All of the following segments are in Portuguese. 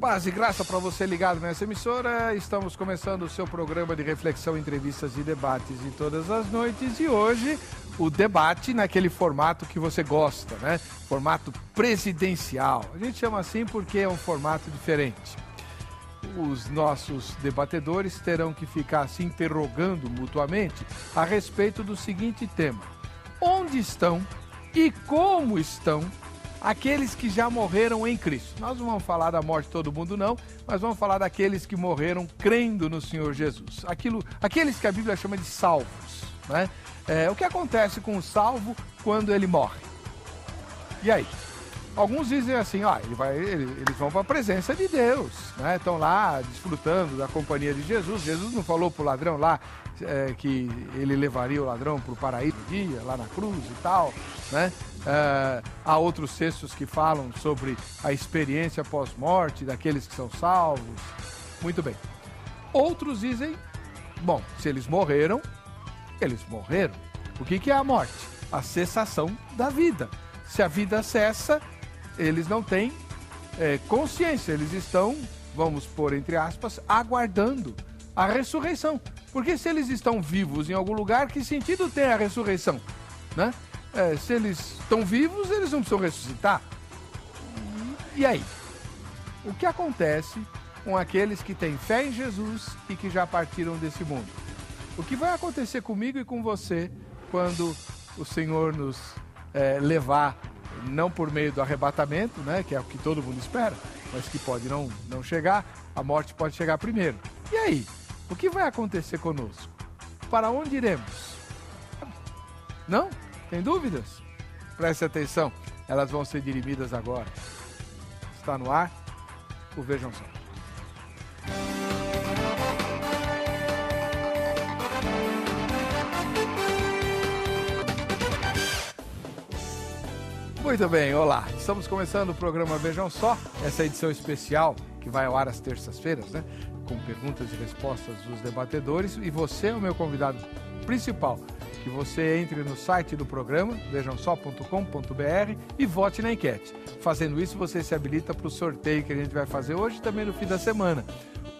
Paz e graça para você ligado nessa emissora. Estamos começando o seu programa de reflexão, entrevistas e debates de todas as noites. E hoje o debate naquele formato que você gosta, né? Formato presidencial. A gente chama assim porque é um formato diferente. Os nossos debatedores terão que ficar se interrogando mutuamente a respeito do seguinte tema: onde estão e como estão aqueles que já morreram em Cristo? Nós não vamos falar da morte de todo mundo, não, mas vamos falar daqueles que morreram crendo no Senhor Jesus. Aqueles que a Bíblia chama de salvos, né? O que acontece com o salvo quando ele morre? E aí? Alguns dizem assim, eles vão para a presença de Deus, né? Estão lá desfrutando da companhia de Jesus. Jesus não falou para o ladrão lá que ele levaria o ladrão para o paraíso um dia, lá na cruz e tal, né? Há outros textos que falam sobre a experiência pós-morte daqueles que são salvos. Muito bem. Outros dizem, bom, se eles morreram, eles morreram. O que é a morte? A cessação da vida. Se a vida cessa, eles não têm consciência, eles estão, vamos pôr entre aspas, aguardando a ressurreição. Porque se eles estão vivos em algum lugar, que sentido tem a ressurreição, né? Se eles estão vivos, eles não precisam ressuscitar. E aí? O que acontece com aqueles que têm fé em Jesus e que já partiram desse mundo? O que vai acontecer comigo e com você quando o Senhor nos levar, não por meio do arrebatamento, né, que é o que todo mundo espera, mas que pode não chegar, a morte pode chegar primeiro. E aí? O que vai acontecer conosco? Para onde iremos? Não? Tem dúvidas? Preste atenção, elas vão ser dirimidas agora. Está no ar o Vejam Só. Muito bem, olá. Estamos começando o programa Vejam Só, essa edição especial que vai ao ar às terças-feiras, né? Com perguntas e respostas dos debatedores. E você é o meu convidado principal. Que você entre no site do programa, vejamsó.com.br, e vote na enquete. Fazendo isso, você se habilita para o sorteio que a gente vai fazer hoje e também no fim da semana.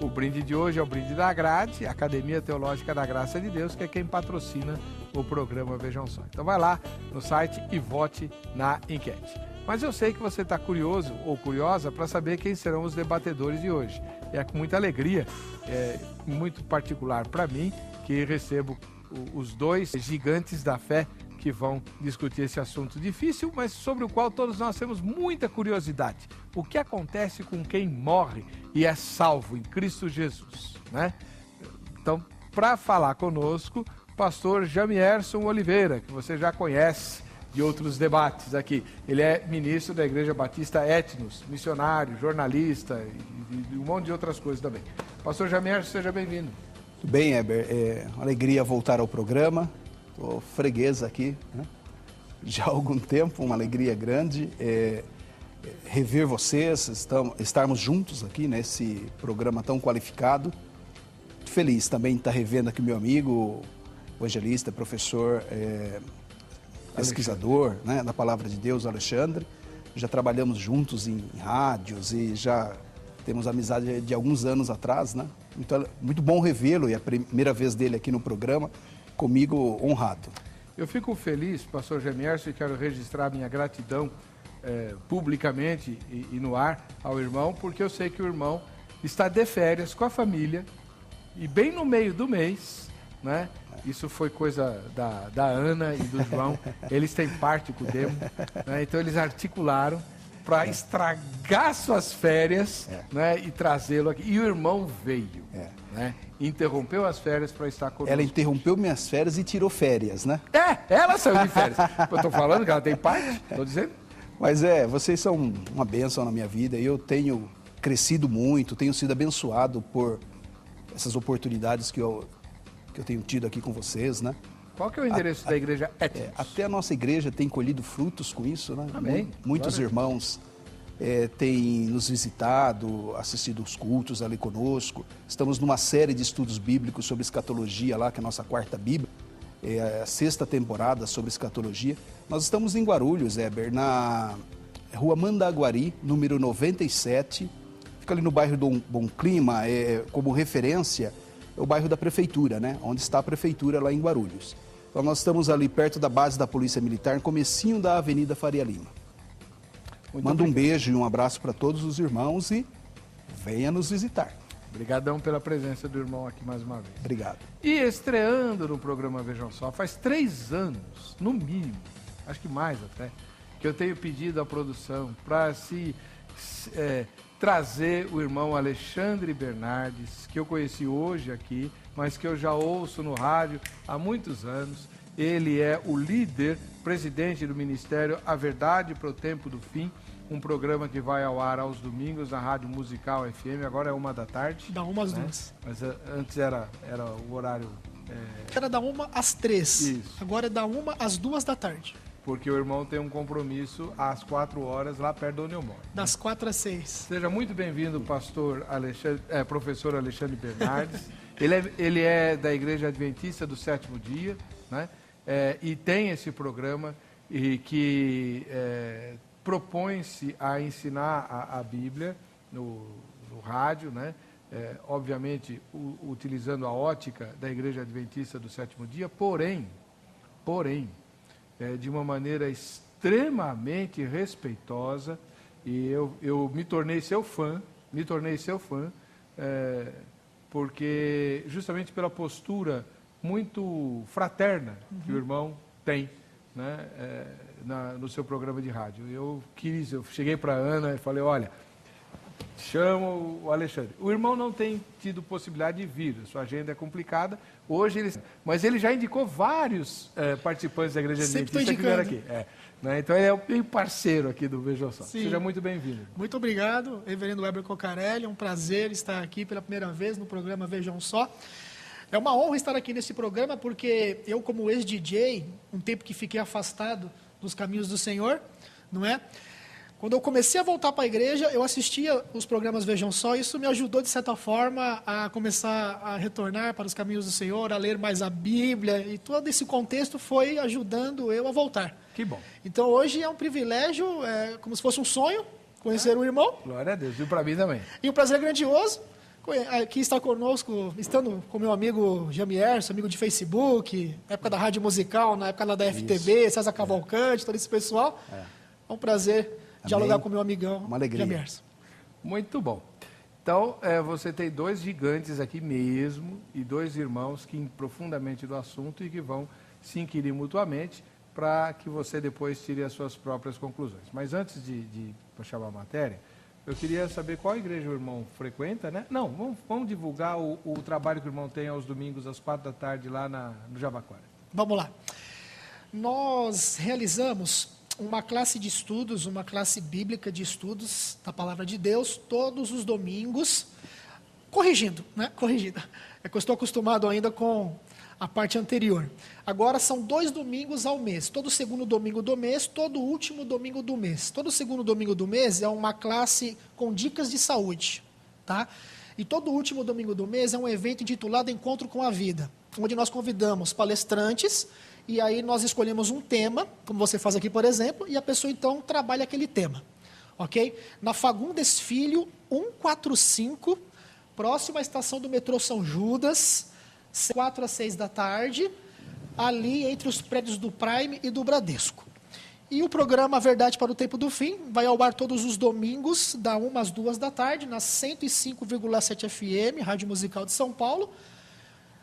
O brinde de hoje é o brinde da Grade, Academia Teológica da Graça de Deus, que é quem patrocina o programa Vejam Só. Então vai lá no site e vote na enquete. Mas eu sei que você está curioso ou curiosa para saber quem serão os debatedores de hoje. E é com muita alegria, muito particular para mim, que recebo os dois gigantes da fé que vão discutir esse assunto difícil, mas sobre o qual todos nós temos muita curiosidade. O que acontece com quem morre e é salvo em Cristo Jesus, né? Então, para falar conosco, pastor Jamierson Oliveira, que você já conhece de outros debates aqui. Ele é ministro da Igreja Batista Etnos, missionário, jornalista e um monte de outras coisas também. Pastor Jamierson, seja bem-vindo. Tudo bem, Heber? É uma alegria voltar ao programa. Estou freguês aqui, né? Já há algum tempo, uma alegria grande rever vocês, estarmos juntos aqui nesse programa tão qualificado. Muito feliz também de estar revendo aqui meu amigo, evangelista, professor, pesquisador, né, da Palavra de Deus, Alexandre. Já trabalhamos juntos em rádios e já temos amizade de alguns anos atrás, né? Então, muito bom revê-lo, e a primeira vez dele aqui no programa, comigo honrado. Eu fico feliz, pastor Jamierson, e quero registrar minha gratidão publicamente e no ar ao irmão, porque eu sei que o irmão está de férias com a família e bem no meio do mês, né? Isso foi coisa da Ana e do João, eles têm parte com o Demo, né? Então eles articularam para estragar suas férias, né, e trazê-lo aqui. E o irmão veio, né? Interrompeu as férias para estar conosco. Ela interrompeu minhas férias e tirou férias, né? Ela saiu de férias. Eu estou falando que ela tem parte, estou dizendo. Mas vocês são uma bênção na minha vida. Eu tenho crescido muito, tenho sido abençoado por essas oportunidades que eu tenho tido aqui com vocês, né? Qual que é o endereço da igreja Etnos? Até a nossa igreja tem colhido frutos com isso, né? Amém. Muitos irmãos têm nos visitado, assistido os cultos ali conosco. Estamos numa série de estudos bíblicos sobre escatologia lá, que é a nossa quarta Bíblia. A sexta temporada sobre escatologia. Nós estamos em Guarulhos, Heber, na Rua Mandaguari, número 97, fica ali no bairro do Bom Clima, como referência, é o bairro da Prefeitura, né? Onde está a Prefeitura lá em Guarulhos. Então nós estamos ali perto da base da Polícia Militar, no comecinho da Avenida Faria Lima. Manda um beijo e um abraço para todos os irmãos e venha nos visitar. Obrigadão pela presença do irmão aqui mais uma vez. Obrigado. E estreando no programa Vejam Só, faz 3 anos, no mínimo, acho que mais até, que eu tenho pedido à produção para trazer o irmão Alexandre Bernardes, que eu conheci hoje aqui, mas que eu já ouço no rádio há muitos anos. Ele é o líder, presidente do Ministério A Verdade para o Tempo do Fim, um programa que vai ao ar aos domingos na Rádio Musical FM, agora é 13h. Da 1 às 2. Mas antes era o horário... Era da 1 às 3. Isso. Agora é da 1 às 2 da tarde. Porque o irmão tem um compromisso às 4 horas lá perto de onde eu moro. Das 4 às 6. Seja muito bem-vindo, professor Alexandre Bernardes. Ele é da Igreja Adventista do Sétimo Dia, né? E tem esse programa que propõe-se a ensinar a Bíblia no rádio, né? Obviamente utilizando a ótica da Igreja Adventista do Sétimo Dia, porém, de uma maneira extremamente respeitosa, e eu me tornei seu fã, porque justamente pela postura muito fraterna que o irmão tem, né, no seu programa de rádio. Eu cheguei para a Ana e falei, olha, chamo o Alexandre. O irmão não tem tido possibilidade de vir, a sua agenda é complicada. Hoje mas ele já indicou vários participantes da Igreja Adventista que vieram aqui. Né? Então ele é um parceiro aqui do Vejam Só. Sim. Seja muito bem-vindo. Muito obrigado, reverendo Weber Cocarelli. É um prazer estar aqui pela primeira vez no programa Vejam Só. É uma honra estar aqui nesse programa, porque eu, como ex-DJ, um tempo que fiquei afastado dos caminhos do Senhor, não é? Quando eu comecei a voltar para a igreja, eu assistia os programas Vejam Só, e isso me ajudou, de certa forma, a começar a retornar para os caminhos do Senhor, a ler mais a Bíblia, e todo esse contexto foi ajudando eu a voltar. Que bom. Então, hoje é um privilégio, como se fosse um sonho, conhecer o irmão. Glória a Deus, e para mim também. E um prazer grandioso, aqui estar conosco, estando com meu amigo Jamierson, amigo de Facebook, na época da Rádio Musical, na época lá da FTV, César Cavalcante, todo esse pessoal. É um prazer dialogar com meu amigão, uma alegria. Jamierson. Muito bom. Então, você tem 2 gigantes aqui mesmo e 2 irmãos que profundamente do assunto e que vão se inquirir mutuamente para que você depois tire as suas próprias conclusões. Mas antes de puxar a matéria, eu queria saber qual igreja o irmão frequenta, né? Não, vamos divulgar o trabalho que o irmão tem aos domingos às 4 da tarde lá no Jabaquara. Vamos lá. Nós realizamos uma classe de estudos, uma classe bíblica de estudos da Palavra de Deus, todos os domingos, corrigindo, né? Corrigindo. É que eu estou acostumado ainda com a parte anterior. Agora são 2 domingos ao mês, todo segundo domingo do mês, todo último domingo do mês. Todo segundo domingo do mês é uma classe com dicas de saúde, tá? E todo último domingo do mês é um evento intitulado Encontro com a Vida, onde nós convidamos palestrantes e aí nós escolhemos um tema, como você faz aqui, por exemplo, e a pessoa então trabalha aquele tema, ok? Na Fagundes Filho 145, próxima à estação do metrô São Judas, 4 às 6 da tarde, ali entre os prédios do Prime e do Bradesco. E o programa A Verdade para o Tempo do Fim vai ao ar todos os domingos, da 1 às 2 da tarde, na 105,7 FM, Rádio Musical de São Paulo,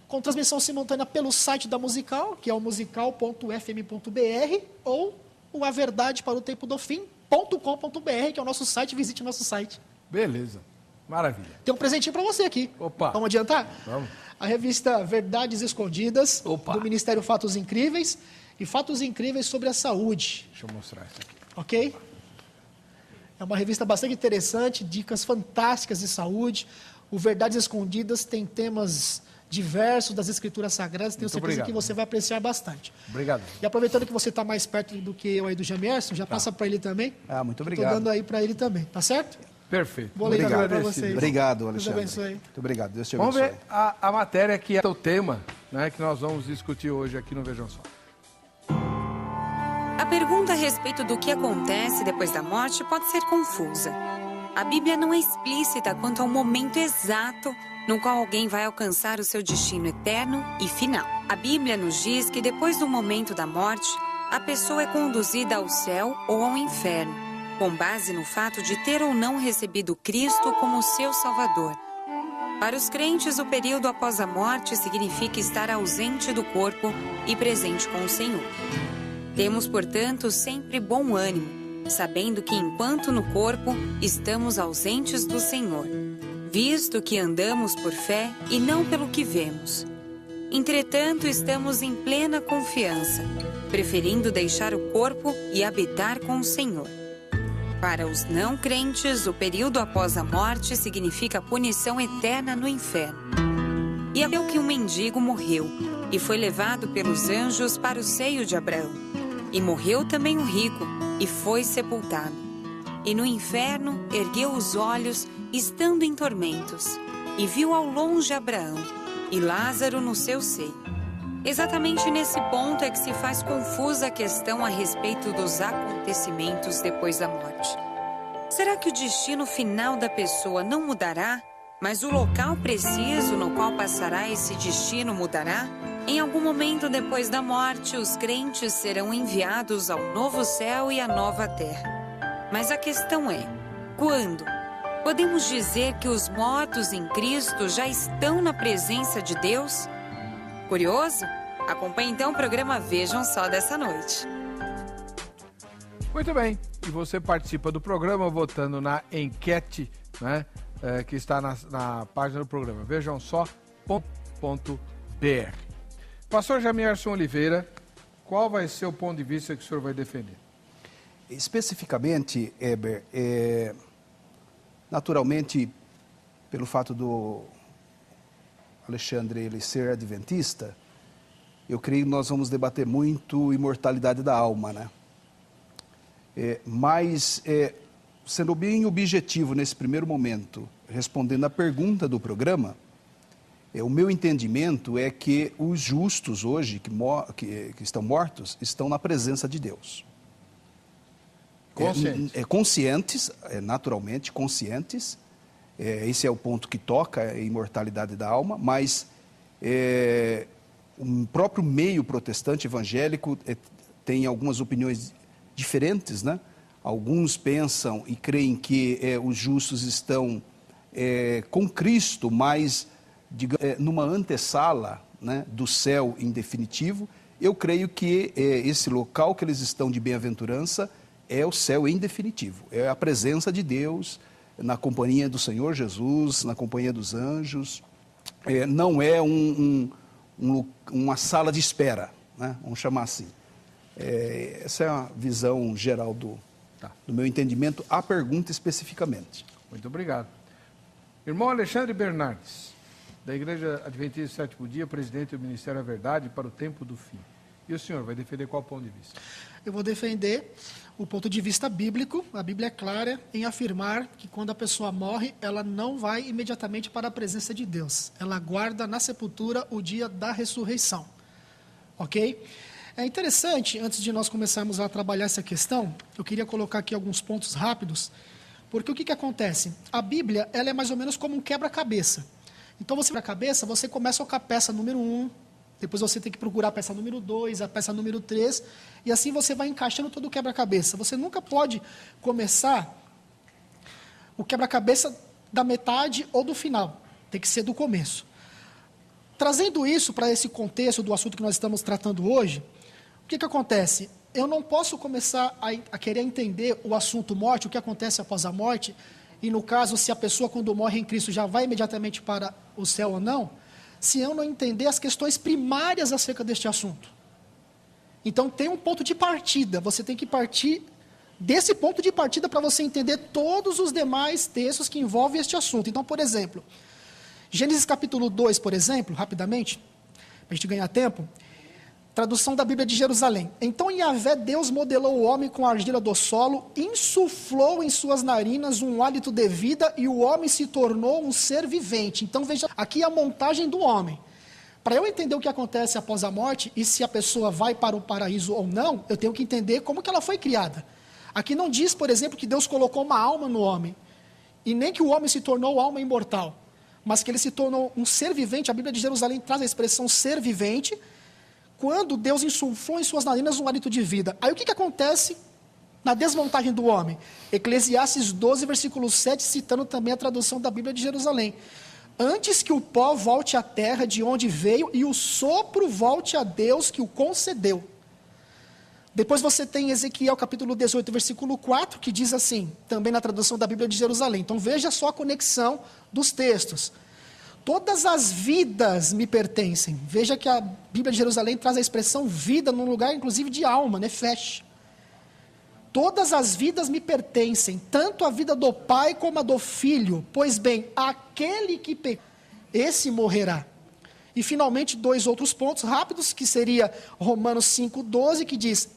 com transmissão simultânea pelo site da Musical, que é o musical.fm.br, ou o A Verdade para o Tempo do Fim.com.br, que é o nosso site, visite o nosso site. Beleza, maravilha. Tem um presentinho para você aqui. Opa. Vamos adiantar? Vamos. A revista Verdades Escondidas, do Ministério Fatos Incríveis, e Fatos Incríveis sobre a Saúde. Deixa eu mostrar isso aqui. Ok? É uma revista bastante interessante, dicas fantásticas de saúde. O Verdades Escondidas tem temas diversos das Escrituras Sagradas, tenho certeza que você vai apreciar bastante. Obrigado. E aproveitando que você está mais perto do que eu aí do Jamierson, já passa para ele também. Muito obrigado. Estou dando aí para ele também, tá certo? Perfeito. Vou ler para vocês. Obrigado, Alexandre. Deus abençoe. Muito obrigado. Deus te abençoe. Vamos ver a matéria que é o tema, né, que nós vamos discutir hoje aqui no Vejam Só. A pergunta a respeito do que acontece depois da morte pode ser confusa. A Bíblia não é explícita quanto ao momento exato no qual alguém vai alcançar o seu destino eterno e final. A Bíblia nos diz que depois do momento da morte, a pessoa é conduzida ao céu ou ao inferno, com base no fato de ter ou não recebido Cristo como seu Salvador. Para os crentes, o período após a morte significa estar ausente do corpo e presente com o Senhor. Temos, portanto, sempre bom ânimo, sabendo que enquanto no corpo estamos ausentes do Senhor, visto que andamos por fé e não pelo que vemos. Entretanto, estamos em plena confiança, preferindo deixar o corpo e habitar com o Senhor. Para os não crentes, o período após a morte significa punição eterna no inferno. E é o que um mendigo morreu e foi levado pelos anjos para o seio de Abraão. E morreu também o rico e foi sepultado. E no inferno ergueu os olhos, estando em tormentos, e viu ao longe Abraão e Lázaro no seu seio. Exatamente nesse ponto é que se faz confusa a questão a respeito dos acontecimentos depois da morte. Será que o destino final da pessoa não mudará, mas o local preciso no qual passará esse destino mudará? Em algum momento depois da morte, os crentes serão enviados ao novo céu e à nova terra. Mas a questão é, quando? Podemos dizer que os mortos em Cristo já estão na presença de Deus? Curioso? Acompanhe então o programa Vejam Só dessa noite. Muito bem, e você participa do programa votando na enquete, né, que está na página do programa, vejamsó.com.br. Pastor Jamierson Oliveira, qual vai ser o ponto de vista que o senhor vai defender? Especificamente, Heber, naturalmente, pelo fato do Alexandre ele ser adventista, eu creio que nós vamos debater muito imortalidade da alma, né? Mas, sendo bem objetivo nesse primeiro momento, respondendo à pergunta do programa, o meu entendimento é que os justos hoje, que estão mortos, estão na presença de Deus. Conscientes, naturalmente conscientes, esse é o ponto que toca a imortalidade da alma, mas o próprio meio protestante evangélico tem algumas opiniões diferentes, né? Alguns pensam e creem que os justos estão com Cristo, mas numa antessala, né, do céu em definitivo. Eu creio que esse local que eles estão de bem-aventurança é o céu em definitivo, é a presença de Deus, na companhia do Senhor Jesus, na companhia dos anjos. Não é uma sala de espera, né? Vamos chamar assim. Essa é a visão geral do meu entendimento, a pergunta especificamente. Muito obrigado. Irmão Alexandre Bernardes, da Igreja Adventista do Sétimo Dia, presidente do Ministério da Verdade para o Tempo do Fim. E o senhor vai defender qual ponto de vista? Eu vou defender o ponto de vista bíblico. A Bíblia é clara em afirmar que quando a pessoa morre, ela não vai imediatamente para a presença de Deus. Ela aguarda na sepultura o dia da ressurreição. Ok? É interessante, antes de nós começarmos a trabalhar essa questão, eu queria colocar aqui alguns pontos rápidos, porque o que acontece? A Bíblia, ela é mais ou menos como um quebra-cabeça. Então, você quebra a cabeça, você começa com a peça número 1, depois você tem que procurar a peça número 2, a peça número 3, e assim você vai encaixando todo o quebra-cabeça. Você nunca pode começar o quebra-cabeça da metade ou do final, tem que ser do começo. Trazendo isso para esse contexto do assunto que nós estamos tratando hoje, o que acontece? Eu não posso começar a querer entender o assunto morte, o que acontece após a morte, e no caso, se a pessoa quando morre em Cristo já vai imediatamente para o céu ou não, se eu não entender as questões primárias acerca deste assunto. Então tem um ponto de partida, você tem que partir desse ponto de partida para você entender todos os demais textos que envolvem este assunto. Então, por exemplo, Gênesis capítulo 2, por exemplo, rapidamente, para a gente ganhar tempo, tradução da Bíblia de Jerusalém. Então Yahvé, Deus, modelou o homem com a argila do solo, insuflou em suas narinas um hálito de vida e o homem se tornou um ser vivente. Então veja, aqui a montagem do homem. Para eu entender o que acontece após a morte e se a pessoa vai para o paraíso ou não, eu tenho que entender como que ela foi criada. Aqui não diz, por exemplo, que Deus colocou uma alma no homem. e nem que o homem se tornou alma imortal, mas que ele se tornou um ser vivente. A Bíblia de Jerusalém traz a expressão ser vivente, quando Deus insuflou em suas narinas um hálito de vida. Aí o que acontece na desmontagem do homem? Eclesiastes 12, versículo 7, citando também a tradução da Bíblia de Jerusalém. Antes que o pó volte à terra de onde veio e o sopro volte a Deus que o concedeu. Depois você tem Ezequiel capítulo 18, versículo 4, que diz assim, também na tradução da Bíblia de Jerusalém. Então veja só a conexão dos textos. Todas as vidas me pertencem. Veja que a Bíblia de Jerusalém traz a expressão vida num lugar inclusive de alma, nefesh. Todas as vidas me pertencem, tanto a vida do pai como a do filho. Pois bem, aquele que pecou, esse morrerá. E finalmente, 2 outros pontos rápidos, que seria Romanos 5,12, que diz: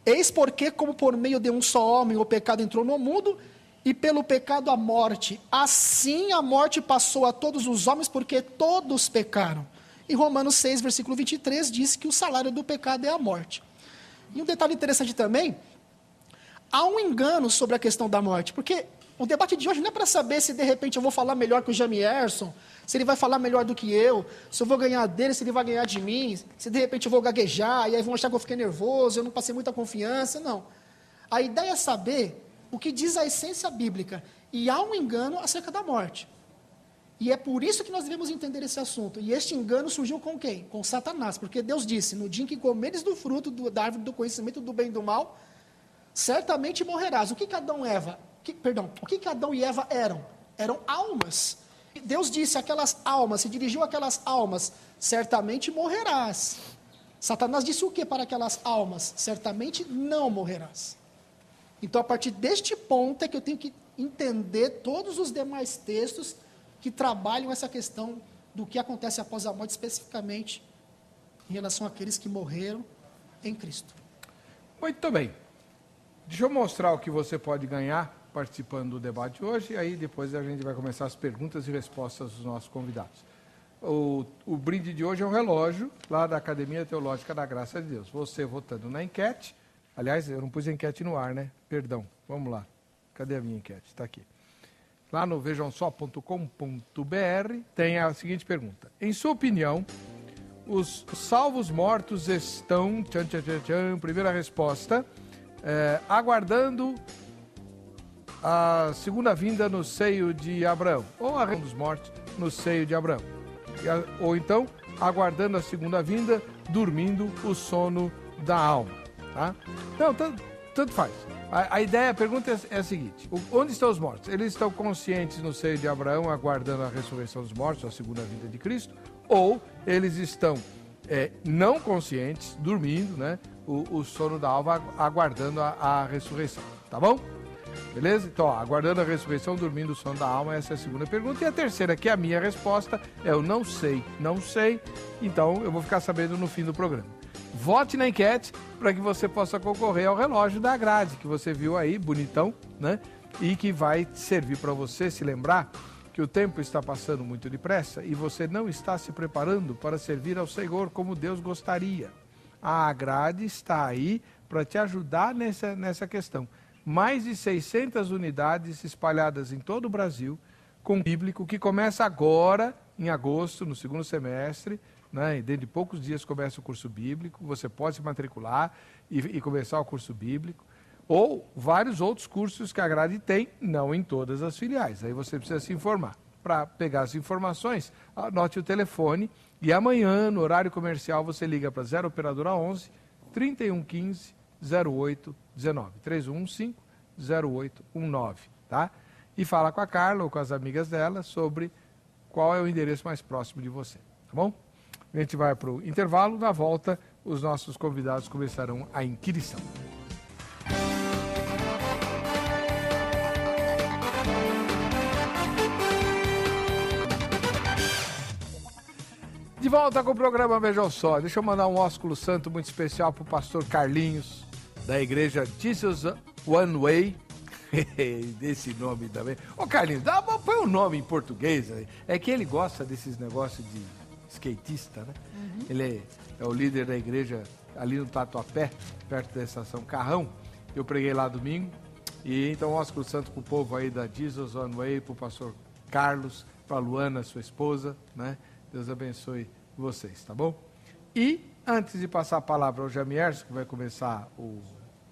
eis porque, como por meio de um só homem o pecado entrou no mundo, e pelo pecado a morte, assim a morte passou a todos os homens, porque todos pecaram. E Romanos 6, versículo 23, diz que o salário do pecado é a morte. E um detalhe interessante também, há um engano sobre a questão da morte, porque o debate de hoje não é para saber se de repente eu vou falar melhor que o Jamierson, se ele vai falar melhor do que eu, se eu vou ganhar dele, se ele vai ganhar de mim, se de repente eu vou gaguejar, e aí vão achar que eu fiquei nervoso, eu não passei muita confiança, não. A ideia é saber o que diz a essência bíblica, e há um engano acerca da morte. E é por isso que nós devemos entender esse assunto. E este engano surgiu com quem? Com Satanás, porque Deus disse, no dia em que comeres do fruto da árvore do conhecimento do bem e do mal, certamente morrerás. O que Adão e Eva, o que Adão e Eva eram? Eram almas. Deus disse aquelas almas, se dirigiu àquelas almas, certamente morrerás. Satanás disse o que para aquelas almas? Certamente não morrerás. Então, a partir deste ponto é que eu tenho que entender todos os demais textos que trabalham essa questão do que acontece após a morte, especificamente em relação àqueles que morreram em Cristo. Muito bem. Deixa eu mostrar o que você pode ganhar participando do debate hoje, e aí depois a gente vai começar as perguntas e respostas dos nossos convidados. O brinde de hoje é um relógio lá da Academia Teológica da Graça de Deus. Você votando na enquete, aliás, eu não pus a enquete no ar, né? Perdão, vamos lá. Cadê a minha enquete? Está aqui. Lá no vejamsó.com.br tem a seguinte pergunta. Em sua opinião, os salvos mortos estão, primeira resposta, aguardando a segunda vinda no seio de Abraão, ou a reunião dos mortos no seio de Abraão, ou então aguardando a segunda vinda, dormindo o sono da alma, tá? Não, tanto faz. A pergunta é a seguinte: onde estão os mortos? Eles estão conscientes no seio de Abraão, aguardando a ressurreição dos mortos, a segunda vinda de Cristo, ou eles estão não conscientes, dormindo, né? O sono da alma, aguardando a ressurreição, tá bom? Beleza? Então, aguardando a ressurreição, dormindo o sono da alma, essa é a segunda pergunta. E a terceira, que é a minha resposta, é eu não sei, então eu vou ficar sabendo no fim do programa. Vote na enquete para que você possa concorrer ao relógio da grade, que você viu aí, bonitão, né? E que vai servir para você se lembrar que o tempo está passando muito depressa e você não está se preparando para servir ao Senhor como Deus gostaria. A grade está aí para te ajudar nessa questão. Mais de 600 unidades espalhadas em todo o Brasil, com bíblico, que começa agora, em agosto, no segundo semestre, né? E dentro de poucos dias começa o curso bíblico, você pode se matricular e começar o curso bíblico, ou vários outros cursos que a grade tem, não em todas as filiais. Aí você precisa se informar. Para pegar as informações, anote o telefone e amanhã, no horário comercial, você liga para 0 operadora 11 3115 0819 3115 0819, tá? E fala com a Carla ou com as amigas dela sobre qual é o endereço mais próximo de você, tá bom? A gente vai para o intervalo, na volta os nossos convidados começarão a inquirição. De volta com o programa Vejam Só. Deixa eu mandar um ósculo santo muito especial para o pastor Carlinhos, da igreja Jesus One Way. Desse nome também. Ô Carlinhos, põe um nome em português aí. É que ele gosta desses negócios de skatista, né? Uhum. Ele é o líder da igreja ali no Tatuapé, perto da estação Carrão. Eu preguei lá domingo. E então, Oscar Santo para o povo aí da Jesus One Way, para o pastor Carlos, para a Luana, sua esposa, né? Deus abençoe vocês, tá bom? E, antes de passar a palavra ao Jamierson, que vai começar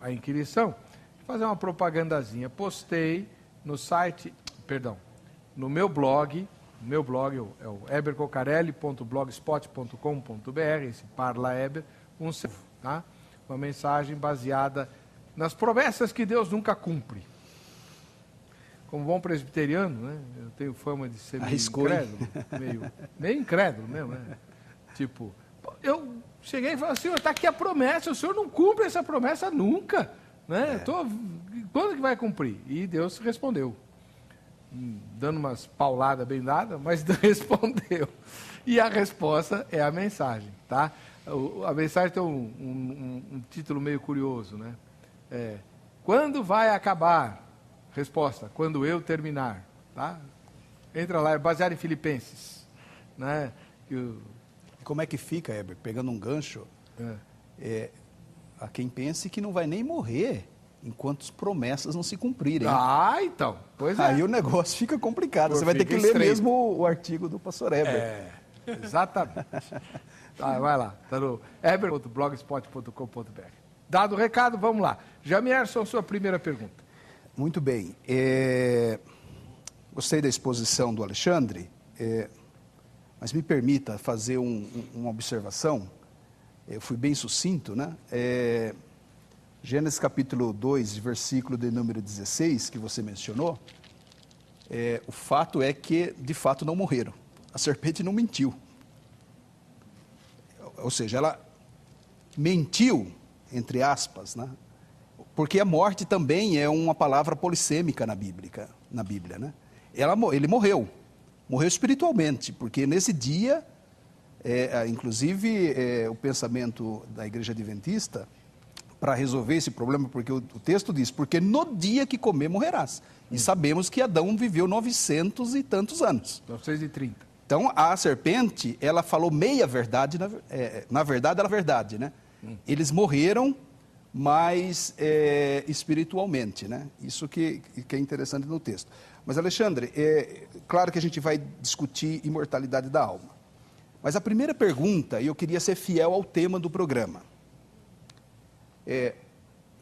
a inquirição, vou fazer uma propagandazinha. Postei no site, no meu blog é o ebercocarelli.blogspot.com.br, esse Parla Eber, tá? Uma mensagem baseada nas promessas que Deus nunca cumpre. Como bom presbiteriano, né? Eu tenho fama de ser meio incrédulo, meio incrédulo mesmo, né? Tipo, eu cheguei e falei assim, está aqui a promessa, o senhor não cumpre essa promessa nunca, né? Quando que vai cumprir? E Deus respondeu, dando umas pauladas bem dadas, mas respondeu. E a resposta é a mensagem, tá? A mensagem tem um título meio curioso, né? Quando vai acabar? Resposta, quando eu terminar, tá? Entra lá, é baseado em Filipenses, né? Como é que fica, Heber? Pegando um gancho, a quem pense que não vai nem morrer enquanto as promessas não se cumprirem. Então, pois é. Aí o negócio fica complicado, você vai ter que ler mesmo o artigo do pastor Heber. Exatamente. Tá, vai lá, tá no eber.blogspot.com.br. Dado o recado, vamos lá. Jamierson, sua primeira pergunta. Muito bem. Gostei da exposição do Alexandre, mas me permita fazer uma observação. Eu fui bem sucinto, né? Gênesis capítulo 2, versículo de número 16, que você mencionou, o fato é que, de fato, não morreram. A serpente não mentiu. Ou seja, ela mentiu, entre aspas, né? Porque a morte também é uma palavra polissêmica na Bíblia, né? Ele morreu espiritualmente, porque nesse dia, inclusive o pensamento da Igreja Adventista, para resolver esse problema, porque o texto diz, porque no dia que comer morrerás. E sabemos que Adão viveu 900 e tantos anos. 930. Então, a serpente, ela falou meia verdade, na verdade, ela é verdade, né? Eles morreram, mas espiritualmente, né? Isso que é interessante no texto. Mas, Alexandre, claro que a gente vai discutir imortalidade da alma. Mas a primeira pergunta, e eu queria ser fiel ao tema do programa.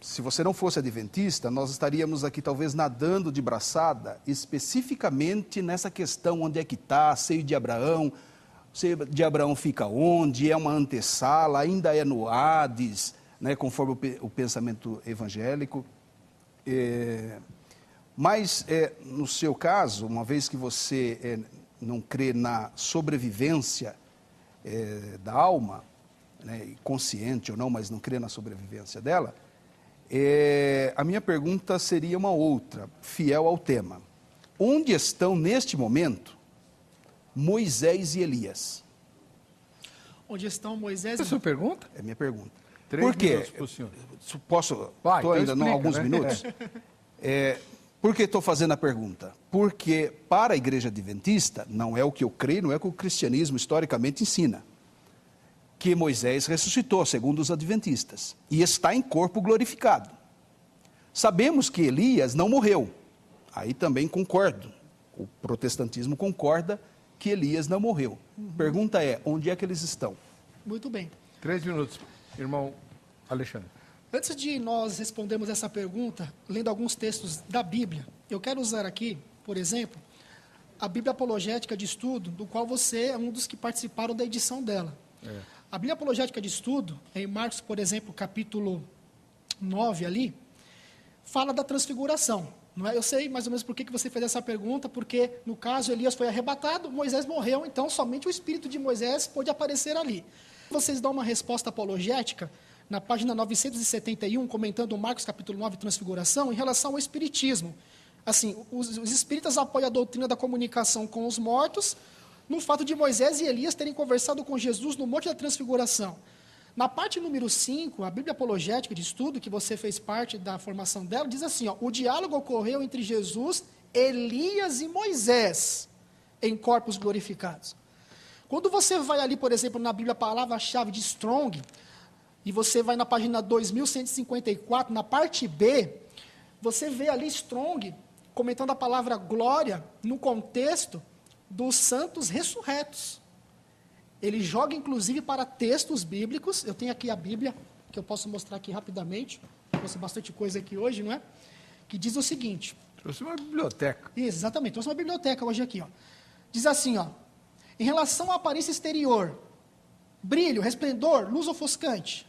Se você não fosse adventista, nós estaríamos aqui talvez nadando de braçada, especificamente nessa questão, onde é que está, seio de Abraão, seio de Abraão fica onde, é uma antessala, ainda é no Hades, né, conforme o pensamento evangélico. Mas, no seu caso, uma vez que você não crê na sobrevivência da alma, né, consciente ou não, mas não crê na sobrevivência dela, a minha pergunta seria uma outra, fiel ao tema. Onde estão, neste momento, Moisés e Elias? Onde estão Moisés e... Essa é a sua pergunta? É a minha pergunta. 3 Por quê? minutos pro senhor. Posso? Vai, Estou então ainda explica, alguns né? minutos. Por que estou fazendo a pergunta? Porque para a Igreja Adventista, não é o que eu creio, não é o que o cristianismo historicamente ensina, que Moisés ressuscitou, segundo os adventistas, e está em corpo glorificado. Sabemos que Elias não morreu. Aí também concordo. O protestantismo concorda que Elias não morreu. Pergunta é, onde é que eles estão? Muito bem. 3 minutos, irmão Alexandre. Antes de nós respondermos essa pergunta, lendo alguns textos da Bíblia, eu quero usar aqui, por exemplo, a Bíblia Apologética de Estudo, do qual você é um dos que participaram da edição dela. A Bíblia Apologética de Estudo, em Marcos, por exemplo, capítulo 9 ali, fala da transfiguração. Não é? Eu sei mais ou menos por que você fez essa pergunta, porque no caso Elias foi arrebatado, Moisés morreu, então somente o espírito de Moisés pôde aparecer ali. Vocês dão uma resposta apologética na página 971, comentando Marcos capítulo 9, transfiguração, em relação ao espiritismo. Assim, os espíritas apoiam a doutrina da comunicação com os mortos, no fato de Moisés e Elias terem conversado com Jesus no Monte da Transfiguração. Na parte número 5, a Bíblia Apologética de Estudo, que você fez parte da formação dela, diz assim, o diálogo ocorreu entre Jesus, Elias e Moisés, em corpos glorificados. Quando você vai ali, por exemplo, na Bíblia, a palavra-chave de Strong, e você vai na página 2154, na parte B, você vê ali Strong comentando a palavra glória no contexto dos santos ressurretos. Ele joga, inclusive, para textos bíblicos. Eu tenho aqui a Bíblia, que eu posso mostrar aqui rapidamente. Trouxe bastante coisa aqui hoje, não é? Que diz o seguinte. Trouxe uma biblioteca. Exatamente, trouxe uma biblioteca hoje aqui, ó. Diz assim, ó. Em relação à aparência exterior, brilho, resplendor, luz ofuscante,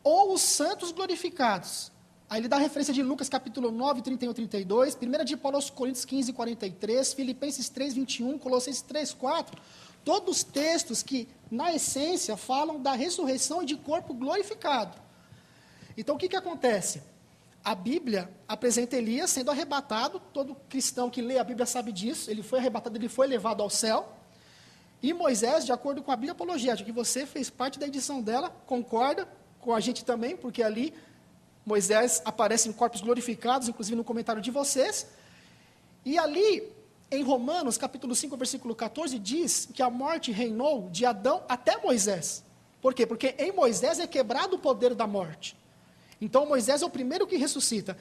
ou os santos glorificados. Aí ele dá a referência de Lucas capítulo 9, 31 e 32, 1 de Paulo aos Coríntios 15, 43, Filipenses 3, 21, Colossenses 3, 4, todos textos que, na essência, falam da ressurreição e de corpo glorificado. Então, o que acontece? A Bíblia apresenta Elias sendo arrebatado, todo cristão que lê a Bíblia sabe disso, ele foi arrebatado, ele foi levado ao céu, e Moisés, de acordo com a Bíblia Apologética, que você fez parte da edição dela, concorda com a gente também, porque ali Moisés aparece em corpos glorificados, inclusive no comentário de vocês. E ali, em Romanos, capítulo 5, versículo 14, diz que a morte reinou de Adão até Moisés. Por quê? Porque em Moisés é quebrado o poder da morte. Então, Moisés é o primeiro que ressuscita.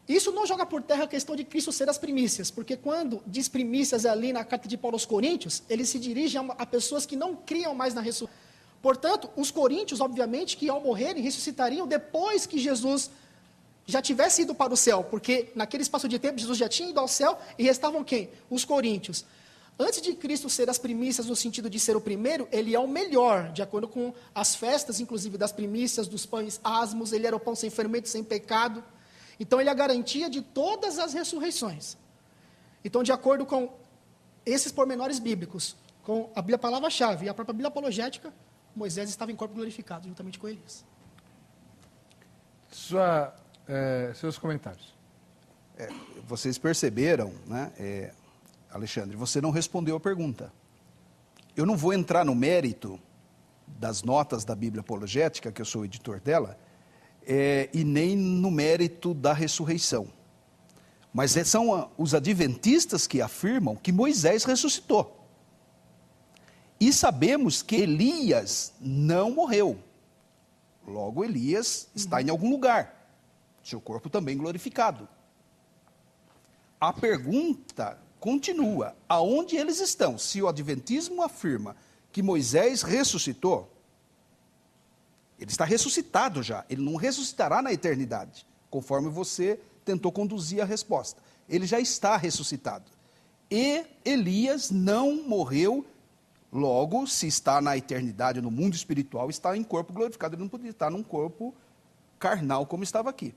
Isso não joga por terra a questão de Cristo ser as primícias, porque quando diz primícias ali na carta de Paulo aos Coríntios, ele se dirige a pessoas que não criam mais na ressurreição. Portanto, os coríntios, obviamente, que ao morrerem, ressuscitariam depois que Jesus já tivesse ido para o céu, porque naquele espaço de tempo, Jesus já tinha ido ao céu, e restavam quem? Os coríntios. Antes de Cristo ser as primícias, no sentido de ser o primeiro, ele é o melhor, de acordo com as festas, inclusive das primícias, dos pães asmos, ele era o pão sem fermento, sem pecado. Então, ele é a garantia de todas as ressurreições. Então, de acordo com esses pormenores bíblicos, com a palavra-chave e a própria Bíblia Apologética, Moisés estava em corpo glorificado, juntamente com Elias. Seus comentários. Vocês perceberam, né, Alexandre, você não respondeu a pergunta. Eu não vou entrar no mérito das notas da Bíblia Apologética, que eu sou o editor dela, e nem no mérito da ressurreição. Mas são os adventistas que afirmam que Moisés ressuscitou. E sabemos que Elias não morreu. Logo, Elias está em algum lugar. Seu corpo também glorificado. A pergunta continua: aonde eles estão? Se o adventismo afirma que Moisés ressuscitou, ele está ressuscitado já. Ele não ressuscitará na eternidade, conforme você tentou conduzir a resposta. Ele já está ressuscitado. E Elias não morreu. Logo, se está na eternidade, no mundo espiritual, está em corpo glorificado. Ele não podia estar num corpo carnal como estava aqui.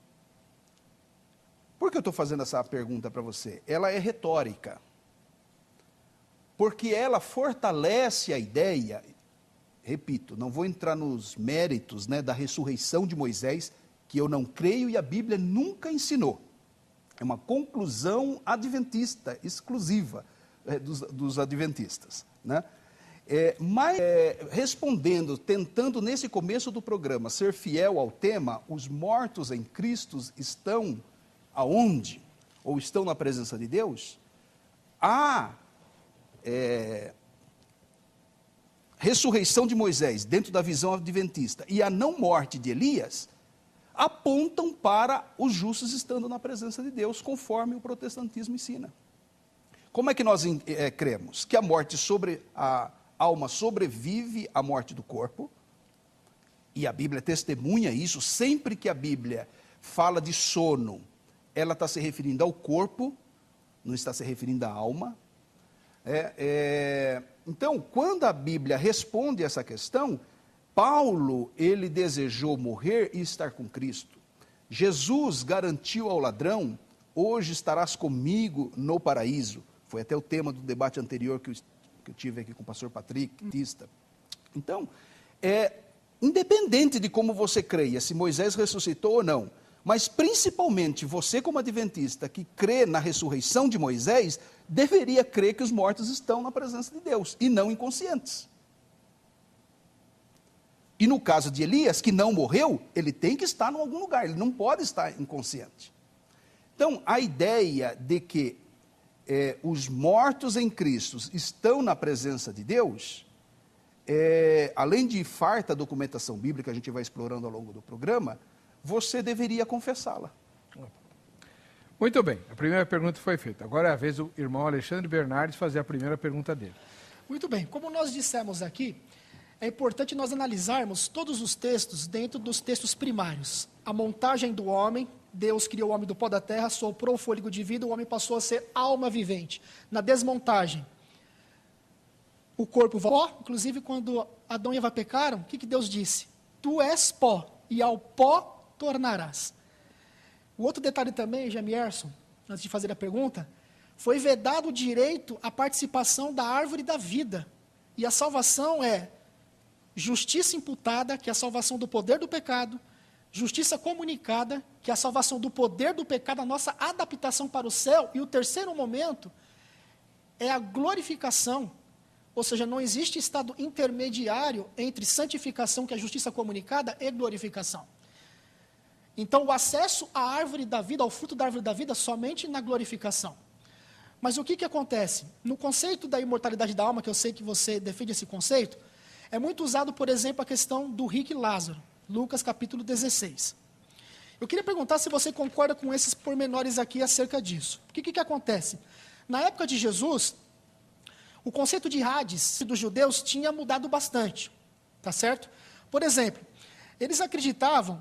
Por que eu estou fazendo essa pergunta para você? Ela é retórica. Porque ela fortalece a ideia, repito, não vou entrar nos méritos, né, da ressurreição de Moisés, que eu não creio e a Bíblia nunca ensinou. É uma conclusão adventista, exclusiva dos adventistas, né? Mas, respondendo, tentando nesse começo do programa ser fiel ao tema, os mortos em Cristo estão aonde? Ou estão na presença de Deus? A ressurreição de Moisés, dentro da visão adventista, e a não morte de Elias, apontam para os justos estando na presença de Deus, conforme o protestantismo ensina. Como é que nós cremos? Que a morte a alma sobrevive à morte do corpo, e a Bíblia testemunha isso. Sempre que a Bíblia fala de sono, ela está se referindo ao corpo, não está se referindo à alma. Então, quando a Bíblia responde essa questão, Paulo, ele desejou morrer e estar com Cristo. Jesus garantiu ao ladrão: hoje estarás comigo no paraíso. Foi até o tema do debate anterior que eu tive aqui com o pastor Patrick, Tista. Então, independente de como você creia, se Moisés ressuscitou ou não, mas principalmente você como adventista que crê na ressurreição de Moisés, deveria crer que os mortos estão na presença de Deus e não inconscientes. E no caso de Elias, que não morreu, ele tem que estar em algum lugar, ele não pode estar inconsciente. Então, a ideia de que os mortos em Cristo estão na presença de Deus, além de farta documentação bíblica, a gente vai explorando ao longo do programa, você deveria confessá-la. Muito bem, a primeira pergunta foi feita. Agora é a vez do irmão Alexandre Bernardes fazer a primeira pergunta dele. Muito bem, como nós dissemos aqui, é importante nós analisarmos todos os textos dentro dos textos primários. A montagem do homem, Deus criou o homem do pó da terra, soprou o fôlego de vida, o homem passou a ser alma vivente. Na desmontagem, o corpo pó, inclusive quando Adão e Eva pecaram, o que Deus disse? Tu és pó, e ao pó tornarás. O outro detalhe também, Jamierson, antes de fazer a pergunta, foi vedado o direito à participação da árvore da vida. E a salvação é justiça imputada, que é a salvação do poder do pecado, justiça comunicada, que é a salvação do poder do pecado, a nossa adaptação para o céu, e o terceiro momento é a glorificação, ou seja, não existe estado intermediário entre santificação, que é a justiça comunicada, e glorificação. Então, o acesso à árvore da vida, ao fruto da árvore da vida, somente na glorificação. Mas o que acontece? No conceito da imortalidade da alma, que eu sei que você defende esse conceito, é muito usado, por exemplo, a questão do rico e Lázaro, Lucas capítulo 16. Eu queria perguntar se você concorda com esses pormenores aqui acerca disso. O que acontece? Na época de Jesus, o conceito de Hades dos judeus tinha mudado bastante, tá certo? Por exemplo, eles acreditavam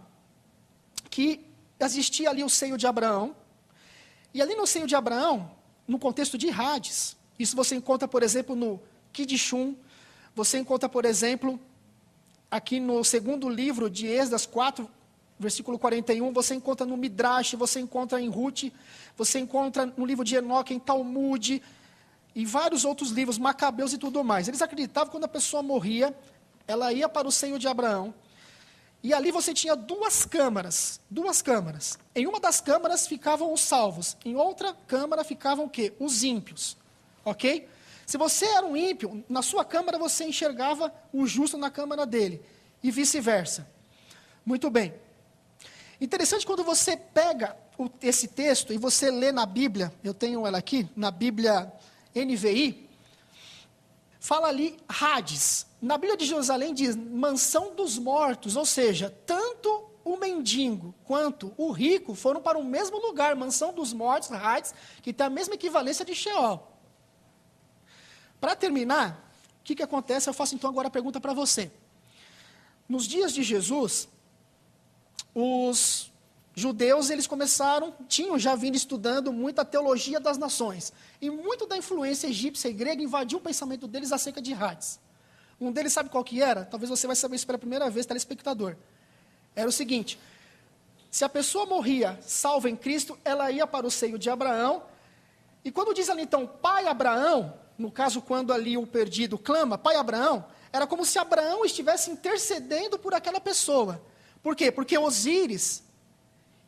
que existia ali o seio de Abraão, e ali no seio de Abraão, no contexto de Hades, isso você encontra, por exemplo, no Kidishum, você encontra, por exemplo, aqui no segundo livro de Esdras 4, versículo 41, você encontra no Midrash, você encontra em Ruth, você encontra no livro de Enoque, em Talmud, e vários outros livros, Macabeus e tudo mais. Eles acreditavam que quando a pessoa morria, ela ia para o seio de Abraão, e ali você tinha duas câmaras. Em uma das câmaras ficavam os salvos, em outra câmara ficavam o quê? Os ímpios, ok? Se você era um ímpio, na sua câmara você enxergava o justo na câmara dele, e vice-versa. Muito bem. Interessante quando você pega esse texto e você lê na Bíblia, eu tenho ela aqui, na Bíblia NVI, fala ali Hades. Na Bíblia de Jerusalém diz mansão dos mortos, ou seja, tanto o mendigo quanto o rico foram para o mesmo lugar, mansão dos mortos, Hades, que tem a mesma equivalência de Sheol. Para terminar, o que acontece? Eu faço então agora a pergunta para você. Nos dias de Jesus, os judeus, eles tinham já vindo estudando muito a teologia das nações. E muito da influência egípcia e grega invadiu o pensamento deles acerca de Hades. Um deles sabe qual que era? Talvez você vai saber isso pela primeira vez, telespectador. Era o seguinte: se a pessoa morria salva em Cristo, ela ia para o seio de Abraão. E quando diz ali então, pai Abraão, no caso quando ali o perdido clama, pai Abraão, era como se Abraão estivesse intercedendo por aquela pessoa. Por quê? Porque Osíris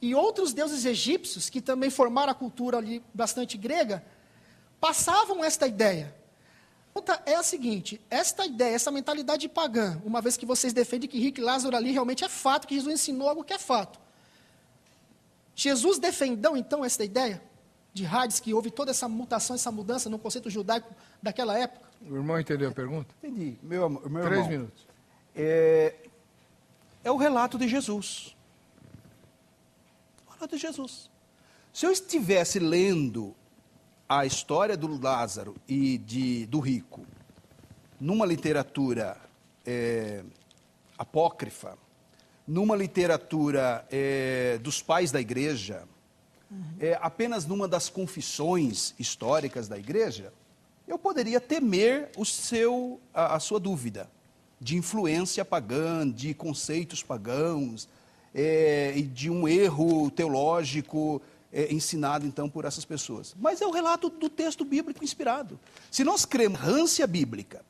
e outros deuses egípcios, que também formaram a cultura ali bastante grega, passavam esta ideia. A pergunta é a seguinte: esta ideia, essa mentalidade pagã, uma vez que vocês defendem que rico e Lázaro ali realmente é fato, que Jesus ensinou algo que é fato. Jesus defendeu então essa ideia de Hades, que houve toda essa mutação, essa mudança no conceito judaico daquela época? O irmão entendeu a pergunta? Entendi. Meu irmão. 3 minutos. É o relato de Jesus. O relato de Jesus. Se eu estivesse lendo a história do Lázaro e do rico numa literatura apócrifa, numa literatura dos pais da igreja, apenas numa das confissões históricas da igreja, eu poderia temer a sua dúvida de influência pagã, de conceitos pagãos, e de um erro teológico ensinado, então, por essas pessoas. Mas é o relato do texto bíblico inspirado. Se nós cremos na inerrância bíblica,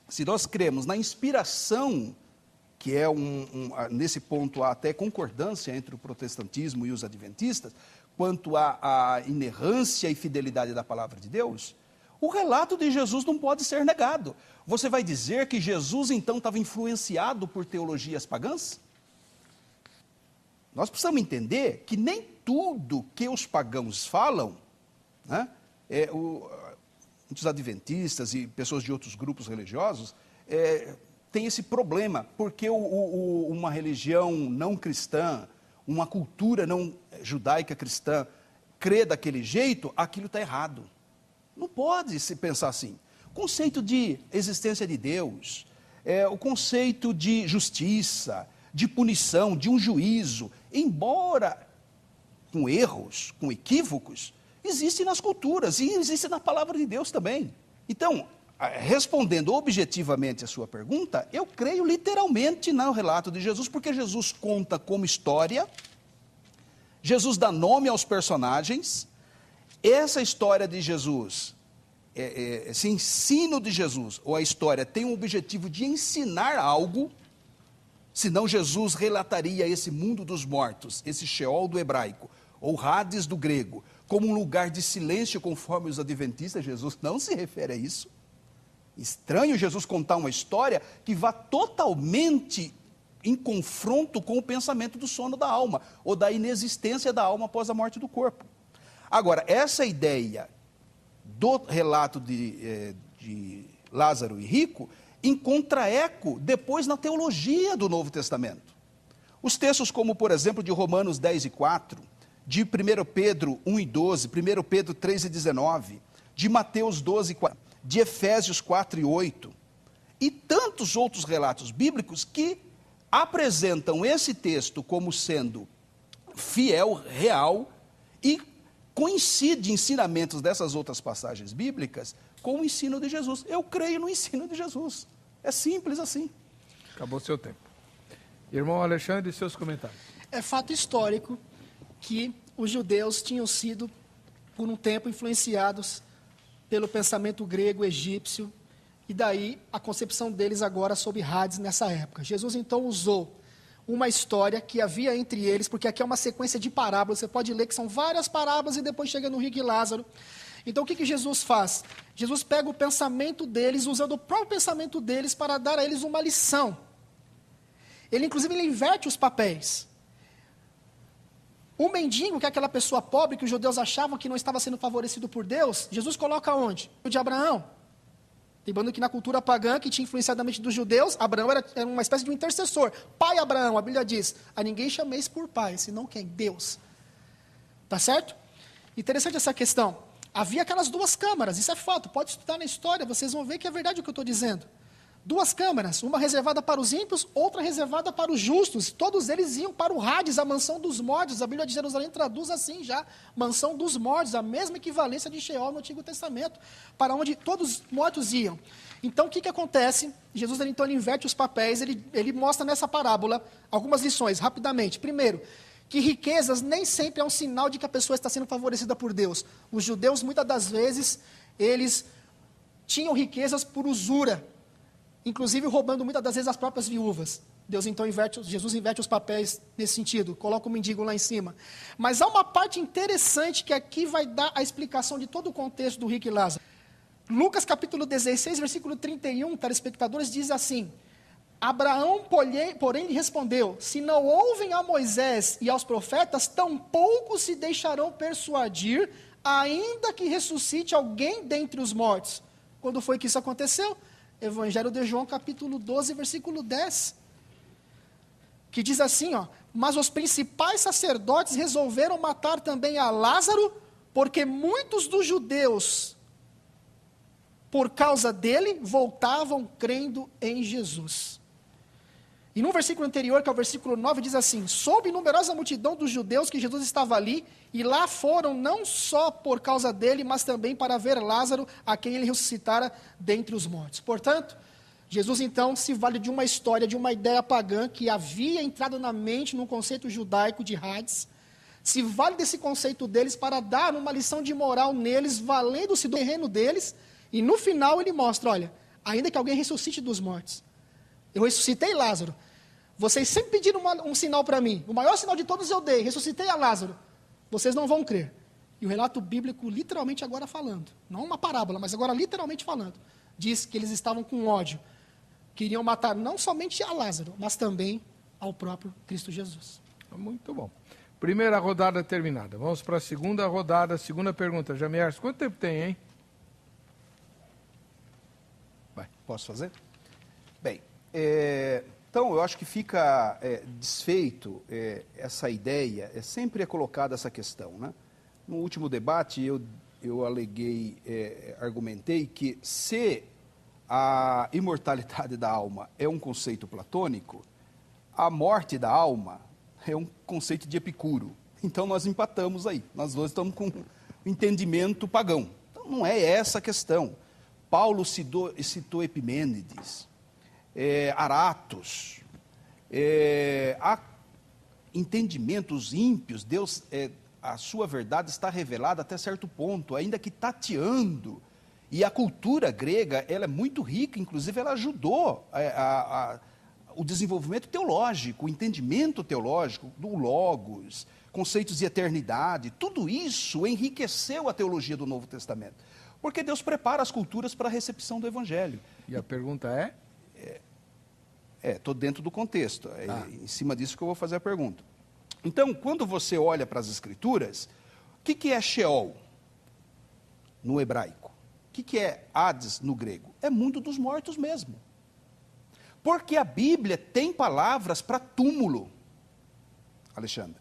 se nós cremos na inspiração, que é nesse ponto há até concordância entre o protestantismo e os adventistas, quanto à inerrância e fidelidade da palavra de Deus, o relato de Jesus não pode ser negado. Você vai dizer que Jesus, então, estava influenciado por teologias pagãs? Nós precisamos entender que nem tudo que os pagãos falam, né, muitos adventistas e pessoas de outros grupos religiosos, tem esse problema, porque uma religião não cristã, uma cultura não judaica cristã, crê daquele jeito, aquilo está errado. Não pode se pensar assim. O conceito de existência de Deus, o conceito de justiça, de punição, de um juízo, embora com erros, com equívocos, existe nas culturas e existe na palavra de Deus também. Então, respondendo objetivamente a sua pergunta, eu creio literalmente no relato de Jesus, porque Jesus conta como história, Jesus dá nome aos personagens, essa história de Jesus, esse ensino de Jesus, ou a história, tem o objetivo de ensinar algo, senão Jesus relataria esse mundo dos mortos, esse Sheol do hebraico, ou Hades do grego, como um lugar de silêncio conforme os adventistas. Jesus não se refere a isso. Estranho Jesus contar uma história que vá totalmente em confronto com o pensamento do sono da alma, ou da inexistência da alma após a morte do corpo. Agora, essa ideia do relato de Lázaro e Rico encontra eco depois na teologia do Novo Testamento. Os textos como, por exemplo, de Romanos 10 e 4, de 1 Pedro 1 e 12, 1 Pedro 3 e 19, de Mateus 12 e 4, de Efésios 4 e 8, e tantos outros relatos bíblicos que apresentam esse texto como sendo fiel, real, e coincide ensinamentos dessas outras passagens bíblicas com o ensino de Jesus. Eu creio no ensino de Jesus. É simples assim. Acabou seu tempo. Irmão Alexandre, seus comentários. É fato histórico que os judeus tinham sido, por um tempo, influenciados pelo pensamento grego, egípcio, e daí a concepção deles agora sobre Hades nessa época. Jesus, então, usou uma história que havia entre eles, porque aqui é uma sequência de parábolas, você pode ler que são várias parábolas e depois chega no Rico e Lázaro. Então, o que Jesus faz? Jesus pega o pensamento deles, usando o próprio pensamento deles para dar a eles uma lição. Ele, inclusive, ele inverte os papéis. O mendigo, que é aquela pessoa pobre que os judeus achavam que não estava sendo favorecido por Deus, Jesus coloca onde? O de Abraão. Lembrando que na cultura pagã, que tinha influenciado a mente dos judeus, Abraão era uma espécie de um intercessor. Pai Abraão, a Bíblia diz, a ninguém chameis por pai, senão quem? Deus. Tá certo? Interessante essa questão. Havia aquelas duas câmaras, isso é fato, pode estudar na história, vocês vão ver que é verdade o que eu estou dizendo. Duas câmaras, uma reservada para os ímpios, outra reservada para os justos. Todos eles iam para o Hades, a mansão dos mortos. A Bíblia de Jerusalém traduz assim já, mansão dos mortos, a mesma equivalência de Sheol no Antigo Testamento, para onde todos os mortos iam. Então, o que acontece? Jesus, então, ele inverte os papéis, ele mostra nessa parábola algumas lições, rapidamente. Primeiro, que riquezas nem sempre é um sinal de que a pessoa está sendo favorecida por Deus. Os judeus, muitas das vezes, eles tinham riquezas por usura, inclusive roubando muitas das vezes as próprias viúvas. Jesus inverte os papéis nesse sentido, coloca o mendigo lá em cima. Mas há uma parte interessante que aqui vai dar a explicação de todo o contexto do Rico e Lázaro. Lucas capítulo 16, versículo 31, telespectadores, diz assim: Abraão, porém, lhe respondeu: se não ouvem a Moisés e aos profetas, tampouco se deixarão persuadir, ainda que ressuscite alguém dentre os mortos. Quando foi que isso aconteceu? Evangelho de João, capítulo 12, versículo 10, que diz assim, mas os principais sacerdotes resolveram matar também a Lázaro, porque muitos dos judeus, por causa dele, voltavam crendo em Jesus. E no versículo anterior, que é o versículo 9, diz assim: soube numerosa multidão dos judeus que Jesus estava ali, e lá foram não só por causa dele, mas também para ver Lázaro, a quem ele ressuscitara dentre os mortos. Portanto, Jesus então se vale de uma história, de uma ideia pagã que havia entrado na mente num conceito judaico de Hades, se vale desse conceito deles para dar uma lição de moral neles, valendo-se do terreno deles, e no final ele mostra, olha, ainda que alguém ressuscite dos mortos, eu ressuscitei Lázaro. Vocês sempre pediram um sinal para mim. O maior sinal de todos eu dei. Ressuscitei a Lázaro. Vocês não vão crer. E o relato bíblico, literalmente agora falando, não uma parábola, mas agora literalmente falando, diz que eles estavam com ódio. Queriam matar não somente a Lázaro, mas também ao próprio Cristo Jesus. Muito bom. Primeira rodada terminada. Vamos para a segunda rodada. Segunda pergunta. Jamiers, quanto tempo tem, hein? Posso fazer? Bem, então eu acho que fica desfeito essa ideia, sempre é colocada essa questão, né? No último debate, eu argumentei que se a imortalidade da alma é um conceito platônico, a morte da alma é um conceito de Epicuro. Então nós empatamos aí, nós dois estamos com um entendimento pagão. Então não é essa a questão. Paulo citou Epimênides, Aratos, há entendimentos ímpios, Deus, a sua verdade está revelada até certo ponto, ainda que tateando. E a cultura grega, ela é muito rica, inclusive ela ajudou o desenvolvimento teológico, o entendimento teológico do logos, conceitos de eternidade, tudo isso enriqueceu a teologia do Novo Testamento. Porque Deus prepara as culturas para a recepção do Evangelho. E a pergunta é? Estou dentro do contexto, em cima disso que eu vou fazer a pergunta. Então, quando você olha para as Escrituras, o que é Sheol no hebraico? O que é Hades no grego? É mundo dos mortos mesmo. Porque a Bíblia tem palavras para túmulo, Alexandre.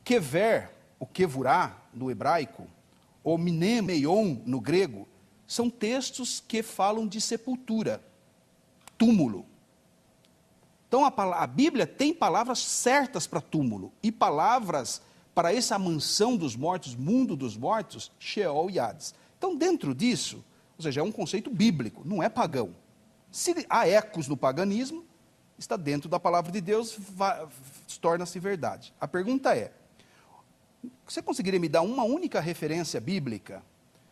Kever, o kevurá no hebraico, ou mnemeion no grego, são textos que falam de sepultura, túmulo. Então a Bíblia tem palavras certas para túmulo e palavras para essa mansão dos mortos, mundo dos mortos, Sheol e Hades. Então dentro disso, ou seja, é um conceito bíblico, não é pagão. Se há ecos no paganismo, está dentro da palavra de Deus, torna-se verdade. A pergunta é, você conseguiria me dar uma única referência bíblica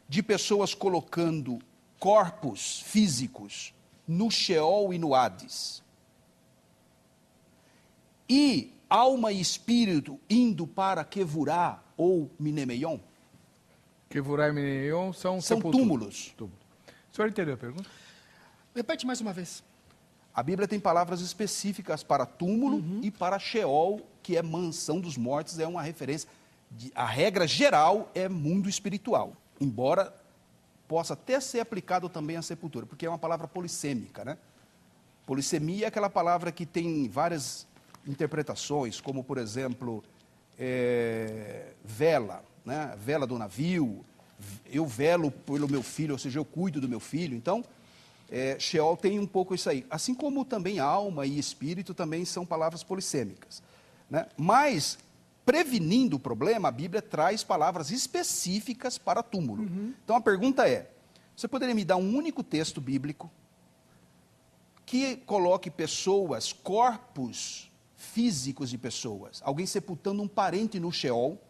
de pessoas colocando corpos físicos no Sheol e no Hades? E alma e espírito indo para Kevurá ou Mnemeion? Kevurá e Mnemeion são túmulos. O senhor entendeu a pergunta? Repete mais uma vez. A Bíblia tem palavras específicas para túmulo e para Sheol, que é mansão dos mortos, é uma referência. A regra geral é mundo espiritual, embora possa até ser aplicado também à sepultura, porque é uma palavra polissêmica, né? Polissemia é aquela palavra que tem várias interpretações, como, por exemplo, vela, né? Vela do navio, eu velo pelo meu filho, ou seja, eu cuido do meu filho. Então, Sheol tem um pouco isso aí. Assim como também alma e espírito também são palavras polissêmicas, né? Mas, prevenindo o problema, a Bíblia traz palavras específicas para túmulo. Então a pergunta é, você poderia me dar um único texto bíblico que coloque pessoas, corpos físicos de pessoas, alguém sepultando um parente no Sheol,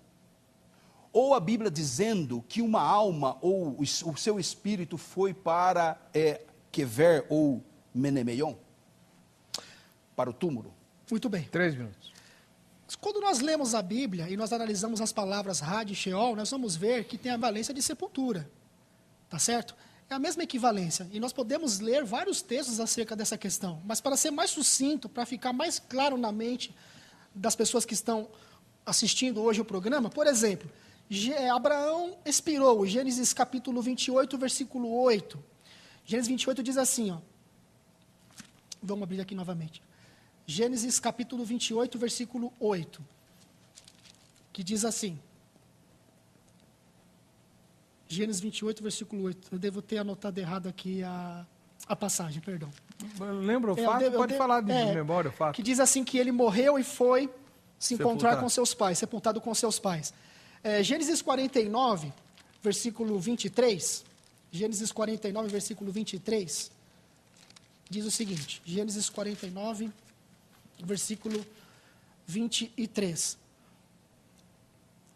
ou a Bíblia dizendo que uma alma ou o seu espírito foi para Kever ou Mnemeion, para o túmulo? Muito bem. 3 minutos. Quando nós lemos a Bíblia e nós analisamos as palavras Hades e Sheol, nós vamos ver que tem a valência de sepultura. Tá certo? É a mesma equivalência. E nós podemos ler vários textos acerca dessa questão. Mas para ser mais sucinto, para ficar mais claro na mente das pessoas que estão assistindo hoje o programa, por exemplo, Abraão expirou, Gênesis capítulo 28, versículo 8. Gênesis 28 diz assim, ó. Vamos abrir aqui novamente. Gênesis capítulo 28, versículo 8, que diz assim, Gênesis 28, versículo 8, eu devo ter anotado errado aqui a passagem, perdão. Lembra o fato? Pode falar de memória o fato. Que diz assim que ele morreu e foi se encontrar com seus pais, sepultado com seus pais. Gênesis 49, versículo 23, Gênesis 49, versículo 23, diz o seguinte, Gênesis 49, versículo 23,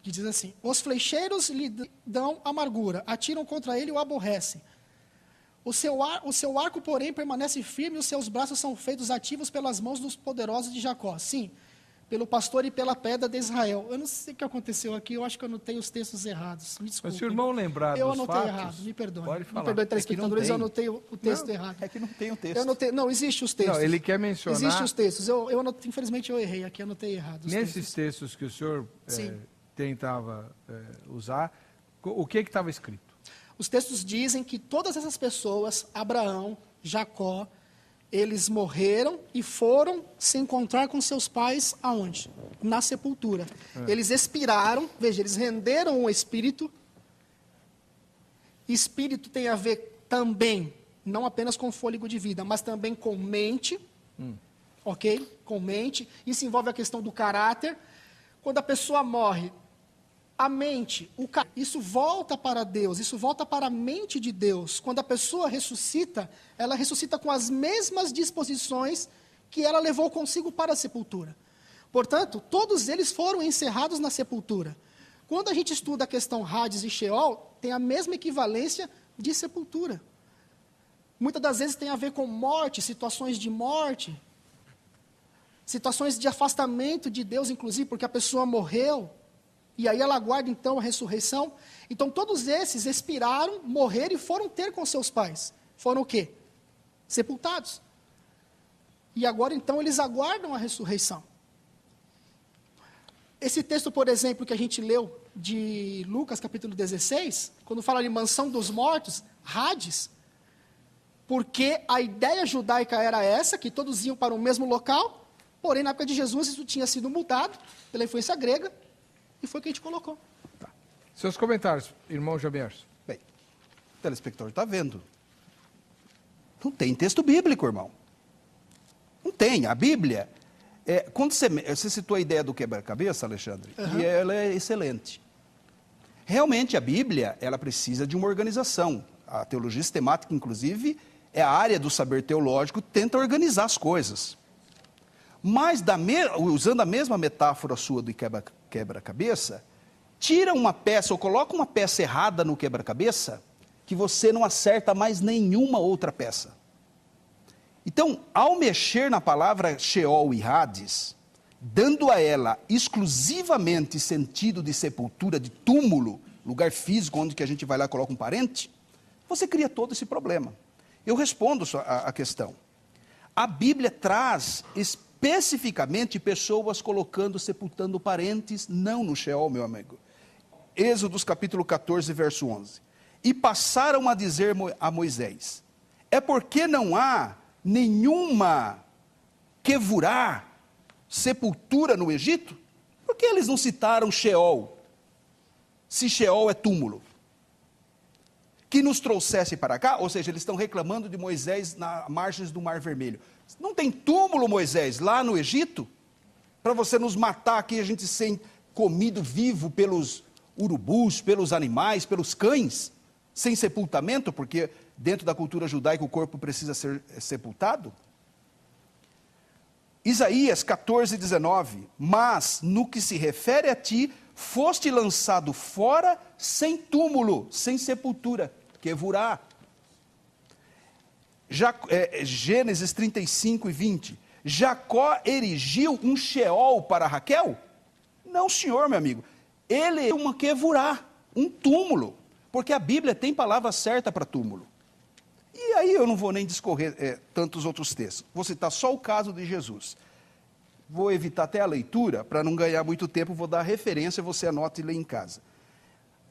que diz assim, os flecheiros lhe dão amargura, atiram contra ele e o aborrecem. O seu arco, porém, permanece firme e os seus braços são feitos ativos pelas mãos dos poderosos de Jacó. Sim, pelo pastor e pela pedra de Israel. Eu não sei o que aconteceu aqui, eu acho que eu anotei os textos errados. Me desculpe. Mas se o irmão lembrar eu dos anotei fatos, errado, me perdoe. Pode falar. Me perdoe, telespectadores, eu anotei o texto errado. É que não tem o texto. Eu anotei, não, existe os textos. Não, ele quer mencionar... Existem os textos. Eu anotei, infelizmente eu errei aqui, anotei errado. Nesses textos que o senhor tentava usar, o que estava escrito? Os textos dizem que todas essas pessoas, Abraão, Jacó Eles morreram e foram se encontrar com seus pais aonde? Na sepultura. Eles expiraram, veja, eles renderam o espírito. Espírito tem a ver também, não apenas com fôlego de vida, mas também com mente, ok? Com mente. Isso envolve a questão do caráter. Quando a pessoa morre, a mente, isso volta para Deus, isso volta para a mente de Deus. Quando a pessoa ressuscita, ela ressuscita com as mesmas disposições que ela levou consigo para a sepultura. Portanto, todos eles foram encerrados na sepultura. Quando a gente estuda a questão Hades e Sheol, tem a mesma equivalência de sepultura. Muitas das vezes tem a ver com morte, situações de morte, situações de afastamento de Deus, inclusive, porque a pessoa morreu. E aí ela aguarda, então, a ressurreição. Então, todos esses expiraram, morreram e foram ter com seus pais. Foram o quê? Sepultados. E agora, então, eles aguardam a ressurreição. Esse texto, por exemplo, que a gente leu de Lucas, capítulo 16, quando fala de mansão dos mortos, Hades, porque a ideia judaica era essa, que todos iam para o mesmo local, porém, na época de Jesus, isso tinha sido mudado pela influência grega, e foi o que a gente colocou. Tá. Seus comentários, irmão Jamierson. Bem, o telespectador está vendo. Não tem texto bíblico, irmão. Não tem. A Bíblia, quando você citou a ideia do quebra-cabeça, Alexandre, e ela é excelente. Realmente, a Bíblia, ela precisa de uma organização. A teologia sistemática, inclusive, é a área do saber teológico que tenta organizar as coisas. Mas, usando a mesma metáfora sua do quebra-cabeça, tira uma peça ou coloca uma peça errada no quebra-cabeça que você não acerta mais nenhuma outra peça. Então, ao mexer na palavra Sheol e Hades, dando a ela exclusivamente sentido de sepultura, de túmulo, lugar físico onde que a gente vai lá e coloca um parente, você cria todo esse problema. Eu respondo a questão. A Bíblia traz especificamente pessoas colocando, sepultando parentes, não no Sheol, meu amigo. Êxodos capítulo 14, verso 11. E passaram a dizer a Moisés, é porque não há nenhuma quevurá, sepultura no Egito? Por que eles não citaram Sheol? Se Sheol é túmulo. Que nos trouxesse para cá, ou seja, eles estão reclamando de Moisés nas margens do Mar Vermelho. Não tem túmulo, Moisés, lá no Egito? Para você nos matar aqui, a gente ser comido vivo pelos urubus, pelos animais, pelos cães, sem sepultamento, porque dentro da cultura judaica o corpo precisa ser sepultado? Isaías 14, 19, mas no que se refere a ti, foste lançado fora sem túmulo, sem sepultura, quevurá. Gênesis 35 e 20, Jacó erigiu um Sheol para Raquel? Não, senhor, meu amigo, ele é uma quevurá, um túmulo, porque a Bíblia tem palavra certa para túmulo. E aí eu não vou nem discorrer tantos outros textos, vou citar só o caso de Jesus. Vou evitar até a leitura, para não ganhar muito tempo, vou dar a referência, você anota e lê em casa.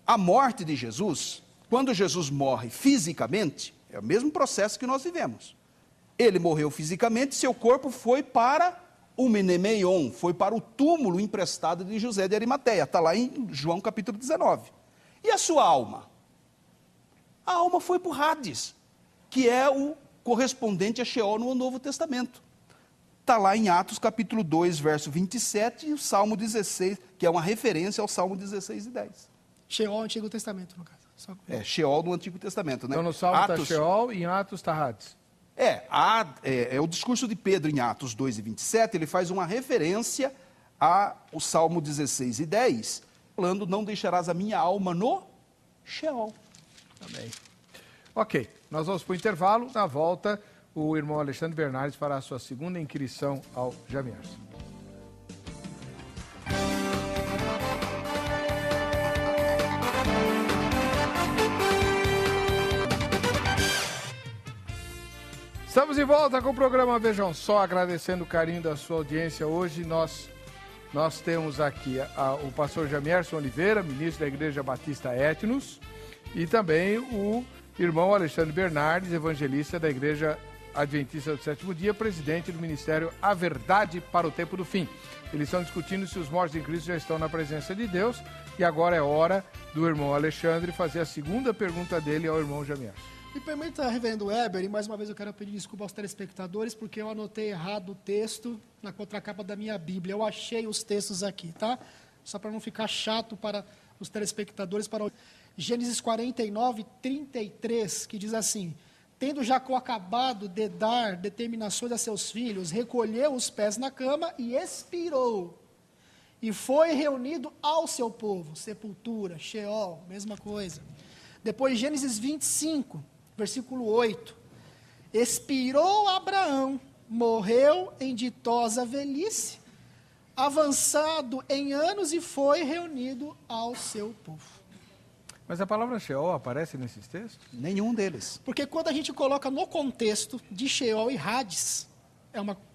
A morte de Jesus, quando Jesus morre fisicamente, é o mesmo processo que nós vivemos. Ele morreu fisicamente, seu corpo foi para o Menemeion, foi para o túmulo emprestado de José de Arimateia, está lá em João capítulo 19. E a sua alma? A alma foi para o Hades, que é o correspondente a Sheol no Novo Testamento. Está lá em Atos capítulo 2, verso 27, e o Salmo 16, que é uma referência ao Salmo 16 e 10. Sheol, Antigo Testamento, no caso. Sheol do Antigo Testamento, né? Então no Salmo está Sheol e em Atos está Hades. É o discurso de Pedro em Atos 2 e 27, ele faz uma referência ao Salmo 16 e 10, falando, não deixarás a minha alma no Sheol. Amém. Ok, nós vamos para o intervalo, na volta o irmão Alexandre Bernardes fará a sua segunda inquirição ao Jamierson. Estamos de volta com o programa Vejam Só, agradecendo o carinho da sua audiência. Hoje nós temos aqui o pastor Jamierson Oliveira, ministro da Igreja Batista Etnos, e também o irmão Alexandre Bernardes, evangelista da Igreja Adventista do Sétimo Dia, presidente do Ministério A Verdade para o Tempo do Fim. Eles estão discutindo se os mortos em Cristo já estão na presença de Deus, e agora é hora do irmão Alexandre fazer a segunda pergunta dele ao irmão Jamiel. Me permita, reverendo Weber, e mais uma vez eu quero pedir desculpa aos telespectadores, porque eu anotei errado o texto na contracapa da minha Bíblia. Eu achei os textos aqui, tá? Só para não ficar chato para os telespectadores. Para Gênesis 49, 33, que diz assim: tendo Jacó acabado de dar determinações a seus filhos, recolheu os pés na cama e expirou. E foi reunido ao seu povo. Sepultura, Sheol, mesma coisa. Depois, Gênesis 25, versículo 8. Expirou Abraão, morreu em ditosa velhice, avançado em anos, e foi reunido ao seu povo. Mas a palavra Sheol aparece nesses textos? Nenhum deles. Porque quando a gente coloca no contexto de Sheol e Hades,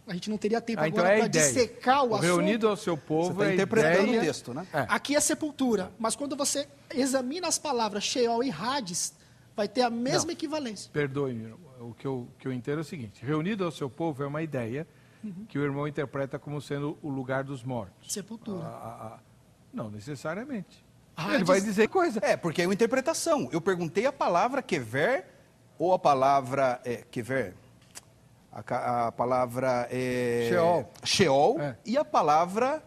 a gente não teria tempo então agora é para dissecar o assunto. Reunido ao seu povo, Você está interpretando o texto, né? É. Aqui é sepultura, mas quando você examina as palavras Sheol e Hades, vai ter a mesma equivalência. Perdoe, o que eu entendo é o seguinte: reunido ao seu povo é uma ideia que o irmão interpreta como sendo o lugar dos mortos. Sepultura. Não necessariamente. Hades. Ele vai dizer coisa. É, porque é uma interpretação. Eu perguntei a palavra kever ou a palavra kever. A palavra Sheol É. e a palavra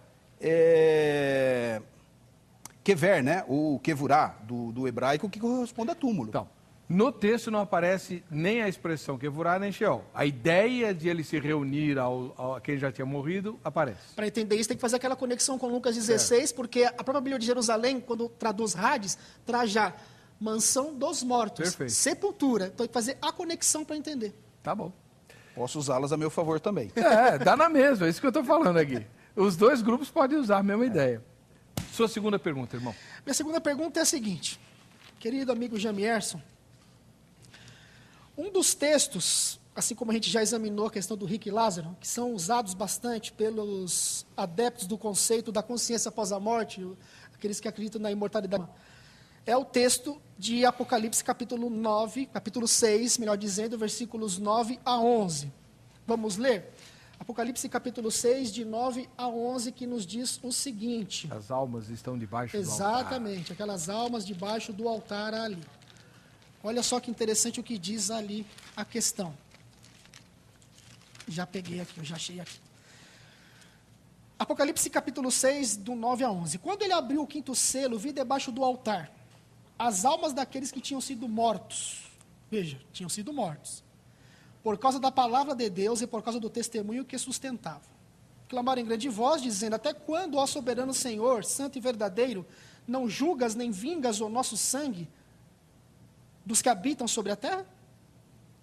kever, né? O kevurá, do hebraico, que corresponde a túmulo. Então, no texto não aparece nem a expressão Kevurá nem Sheol. A ideia de ele se reunir a quem já tinha morrido aparece. Para entender isso, tem que fazer aquela conexão com Lucas 16, porque a própria Bíblia de Jerusalém, quando traduz Hades, traz já mansão dos mortos, Perfeito. sepultura. Então tem que fazer a conexão para entender. Tá bom. Posso usá-las a meu favor também. Dá na mesma, é isso que eu estou falando aqui. Os dois grupos podem usar a mesma ideia. Sua segunda pergunta, irmão. Minha segunda pergunta é a seguinte: querido amigo Jamierson, um dos textos, assim como a gente já examinou a questão do Rick e Lázaro, que são usados bastante pelos adeptos do conceito da consciência após a morte, aqueles que acreditam na imortalidade, é o texto de Apocalipse capítulo 9, capítulo 6, melhor dizendo, versículos 9 a 11. Vamos ler? Apocalipse capítulo 6, de 9 a 11, que nos diz o seguinte. As almas estão debaixo do altar. Exatamente, aquelas almas debaixo do altar ali. Olha só que interessante o que diz ali a questão. Já peguei aqui, eu já achei aqui. Apocalipse capítulo 6, do 9 a 11. Quando ele abriu o quinto selo, vi debaixo do altar as almas daqueles que tinham sido mortos. Veja, tinham sido mortos. Por causa da palavra de Deus e por causa do testemunho que sustentavam. Clamaram em grande voz, dizendo: até quando, ó soberano Senhor, santo e verdadeiro, não julgas nem vingas o nosso sangue dos que habitam sobre a terra?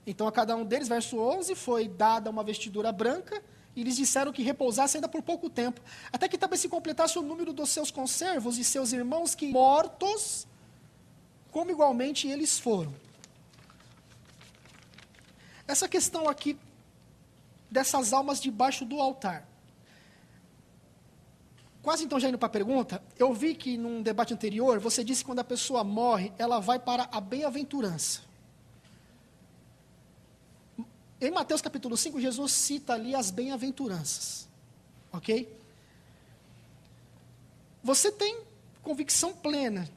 Então a cada um deles, verso 11, foi dada uma vestidura branca, e lhes disseram que repousassem ainda por pouco tempo, até que também se completasse o número dos seus conservos e seus irmãos que mortos, como igualmente eles foram. Essa questão aqui, dessas almas debaixo do altar. Quase então já indo para a pergunta, eu vi que num debate anterior, você disse que quando a pessoa morre, ela vai para a bem-aventurança. Em Mateus capítulo 5, Jesus cita ali as bem-aventuranças. Ok? Você tem convicção plena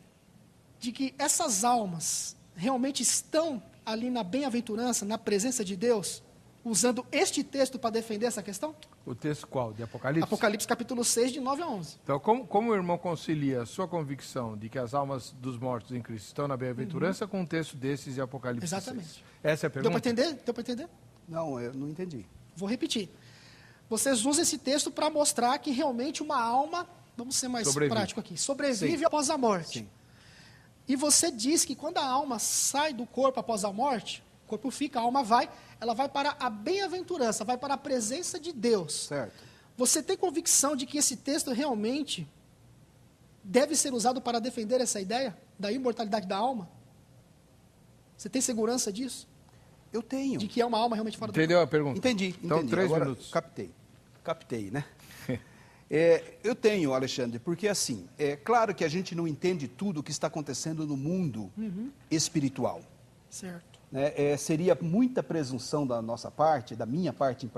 de que essas almas realmente estão ali na bem-aventurança, na presença de Deus, usando este texto para defender essa questão? O texto qual? De Apocalipse? Apocalipse capítulo 6, de 9 a 11. Então, como o irmão concilia a sua convicção de que as almas dos mortos em Cristo estão na bem-aventurança com um texto desses de Apocalipse 6? Exatamente. Essa é a Deu pergunta? para entender? Deu para entender? Não, eu não entendi. Vou repetir. Vocês usam esse texto para mostrar que realmente uma alma, vamos ser mais Sobrevive. prático aqui, sobrevive Sim. após a morte. Sim. E você diz que quando a alma sai do corpo após a morte, o corpo fica, a alma vai, ela vai para a bem-aventurança, vai para a presença de Deus. Certo. Você tem convicção de que esse texto realmente deve ser usado para defender essa ideia da imortalidade da alma? Você tem segurança disso? Eu tenho. De que é uma alma realmente fora do corpo? Entendeu a pergunta? Entendi. Então, 3 Agora, minutos. Captei, né? Eu tenho, Alexandre, porque assim, é claro que a gente não entende tudo o que está acontecendo no mundo espiritual. Certo. né, seria muita presunção da nossa parte, da minha parte em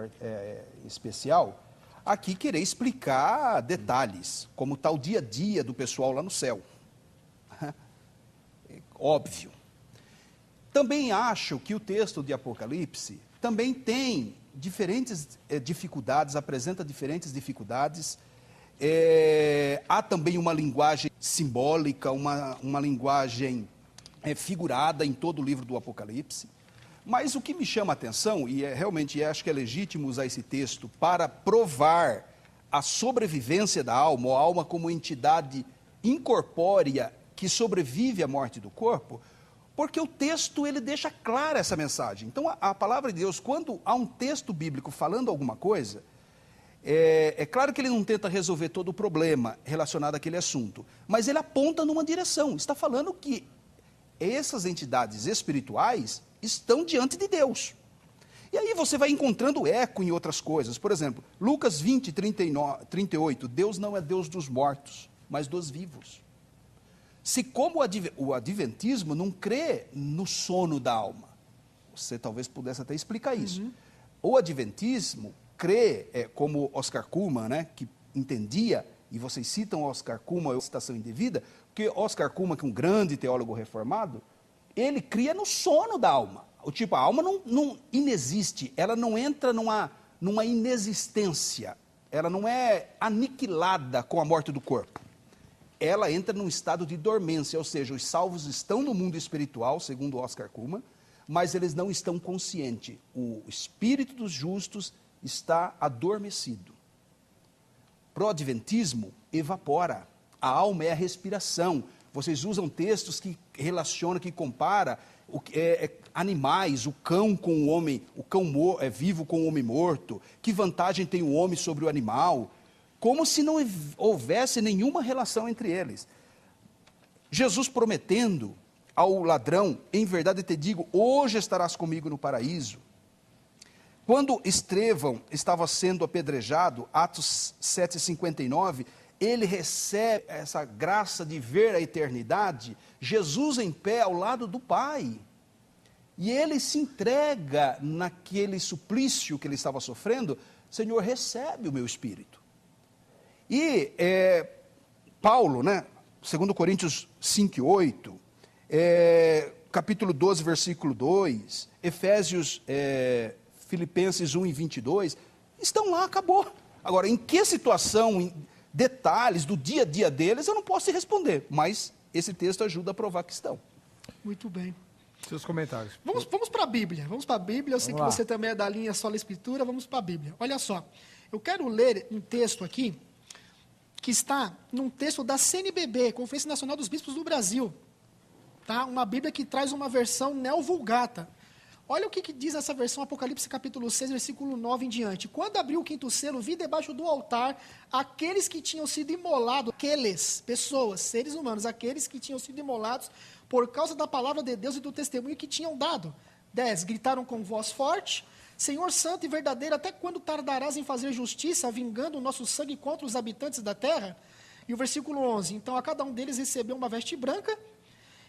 especial, aqui querer explicar detalhes, como está o dia a dia do pessoal lá no céu. Óbvio. Também acho que o texto de Apocalipse também tem diferentes dificuldades, apresenta diferentes dificuldades. Há também uma linguagem simbólica, uma linguagem figurada em todo o livro do Apocalipse. Mas o que me chama a atenção, e realmente acho que é legítimo usar esse texto para provar a sobrevivência da alma, ou a alma como entidade incorpórea que sobrevive à morte do corpo, porque o texto ele deixa clara essa mensagem. Então a palavra de Deus, quando há um texto bíblico falando alguma coisa, é claro que ele não tenta resolver todo o problema relacionado àquele assunto, mas ele aponta numa direção, está falando que essas entidades espirituais estão diante de Deus. E aí você vai encontrando eco em outras coisas. Por exemplo, Lucas 20, 38, Deus não é Deus dos mortos, mas dos vivos. Se como o adventismo não crê no sono da alma, você talvez pudesse até explicar isso. O adventismo crê, como Oscar Cullmann, né, que entendia, e vocês citam Oscar Cullmann, citação indevida, porque Oscar Cullmann, que é um grande teólogo reformado, ele cria no sono da alma. A alma não inexiste, ela não entra numa inexistência, ela não é aniquilada com a morte do corpo. Ela entra num estado de dormência, ou seja, os salvos estão no mundo espiritual, segundo Oscar Cullmann, mas eles não estão conscientes. O espírito dos justos está adormecido. Pro adventismo, evapora. A alma é a respiração. Vocês usam textos que relacionam, que compara animais, o cão com o homem, o cão vivo com o homem morto. Que vantagem tem o homem sobre o animal? Como se não houvesse nenhuma relação entre eles. Jesus prometendo ao ladrão, em verdade te digo, hoje estarás comigo no paraíso. Quando Estevão estava sendo apedrejado, Atos 7,59, ele recebe essa graça de ver a eternidade, Jesus em pé ao lado do Pai. E ele se entrega naquele suplício que ele estava sofrendo, Senhor, recebe o meu espírito. E Paulo, né, 2 Coríntios 5:8, capítulo 12, versículo 2, Efésios, Filipenses 1:22, estão lá, acabou. Agora, em que situação, em detalhes do dia a dia deles, eu não posso te responder, mas esse texto ajuda a provar que estão. Muito bem. Seus comentários. Vamos para a Bíblia. Vamos para a Bíblia. Eu sei que você também é da linha Sola Escritura. Vamos para a Bíblia. Olha só. Eu quero ler um texto aqui, que está num texto da CNBB, Conferência Nacional dos Bispos do Brasil. Tá? Uma Bíblia que traz uma versão Neo-Vulgata. Olha o que diz essa versão, Apocalipse capítulo 6, versículo 9 em diante. Quando abriu o quinto selo, vi debaixo do altar aqueles que tinham sido imolados, pessoas, seres humanos, aqueles que tinham sido imolados por causa da palavra de Deus e do testemunho que tinham dado. 10, gritaram com voz forte, Senhor santo e verdadeiro, até quando tardarás em fazer justiça, vingando o nosso sangue contra os habitantes da terra? E o versículo 11, então a cada um deles recebeu uma veste branca,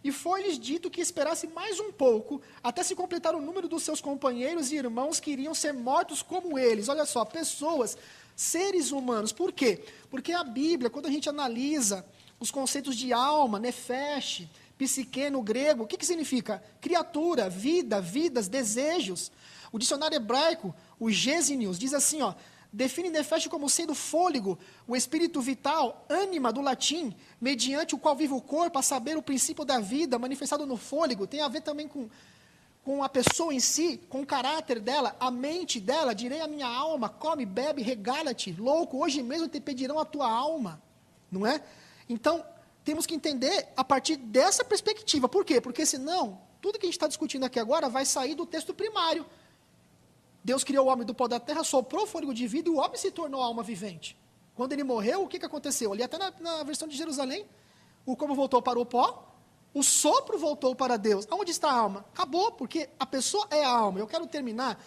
e foi-lhes dito que esperasse mais um pouco, até se completar o número dos seus companheiros e irmãos que iriam ser mortos como eles. Olha só, pessoas, seres humanos. Por quê? Porque a Bíblia, quando a gente analisa os conceitos de alma, nefesh, psique no grego, o que significa? Criatura, vida, vidas, desejos. O dicionário hebraico, o Gesenius, diz assim, define nefesh como sendo fôlego, o espírito vital, ânima do latim, mediante o qual vive o corpo, a saber, o princípio da vida, manifestado no fôlego, tem a ver também com a pessoa em si, com o caráter dela, a mente dela, direi a minha alma, come, bebe, regala-te, louco, hoje mesmo te pedirão a tua alma, não é? Então, temos que entender a partir dessa perspectiva, por quê? Porque senão, tudo que a gente está discutindo aqui agora vai sair do texto primário. Deus criou o homem do pó da terra, soprou o fôlego de vida e o homem se tornou alma vivente. Quando ele morreu, o que aconteceu? Ali até na versão de Jerusalém, o corpo voltou para o pó, o sopro voltou para Deus. Aonde está a alma? Acabou, porque a pessoa é a alma. Eu quero terminar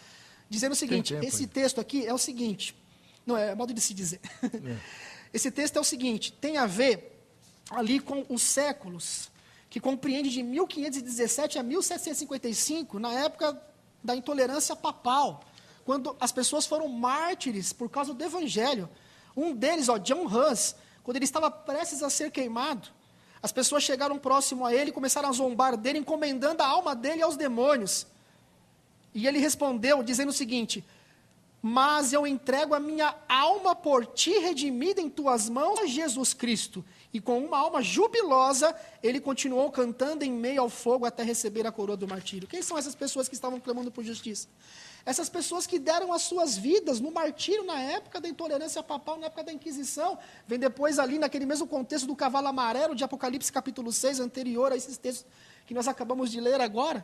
dizendo o seguinte, esse texto aqui é o seguinte, não, é modo de se dizer. Esse texto é o seguinte, tem a ver ali com os séculos que compreende de 1517 a 1755, na época da intolerância papal, quando as pessoas foram mártires por causa do evangelho. Um deles, John Hus, quando ele estava prestes a ser queimado, as pessoas chegaram próximo a ele e começaram a zombar dele, encomendando a alma dele aos demônios. E ele respondeu dizendo o seguinte: mas eu entrego a minha alma por ti, redimida em tuas mãos, a Jesus Cristo. E com uma alma jubilosa, ele continuou cantando em meio ao fogo até receber a coroa do martírio. Quem são essas pessoas que estavam clamando por justiça? Essas pessoas que deram as suas vidas no martírio na época da intolerância papal, na época da Inquisição. Vem depois ali naquele mesmo contexto do cavalo amarelo de Apocalipse capítulo 6, anterior a esses textos que nós acabamos de ler agora.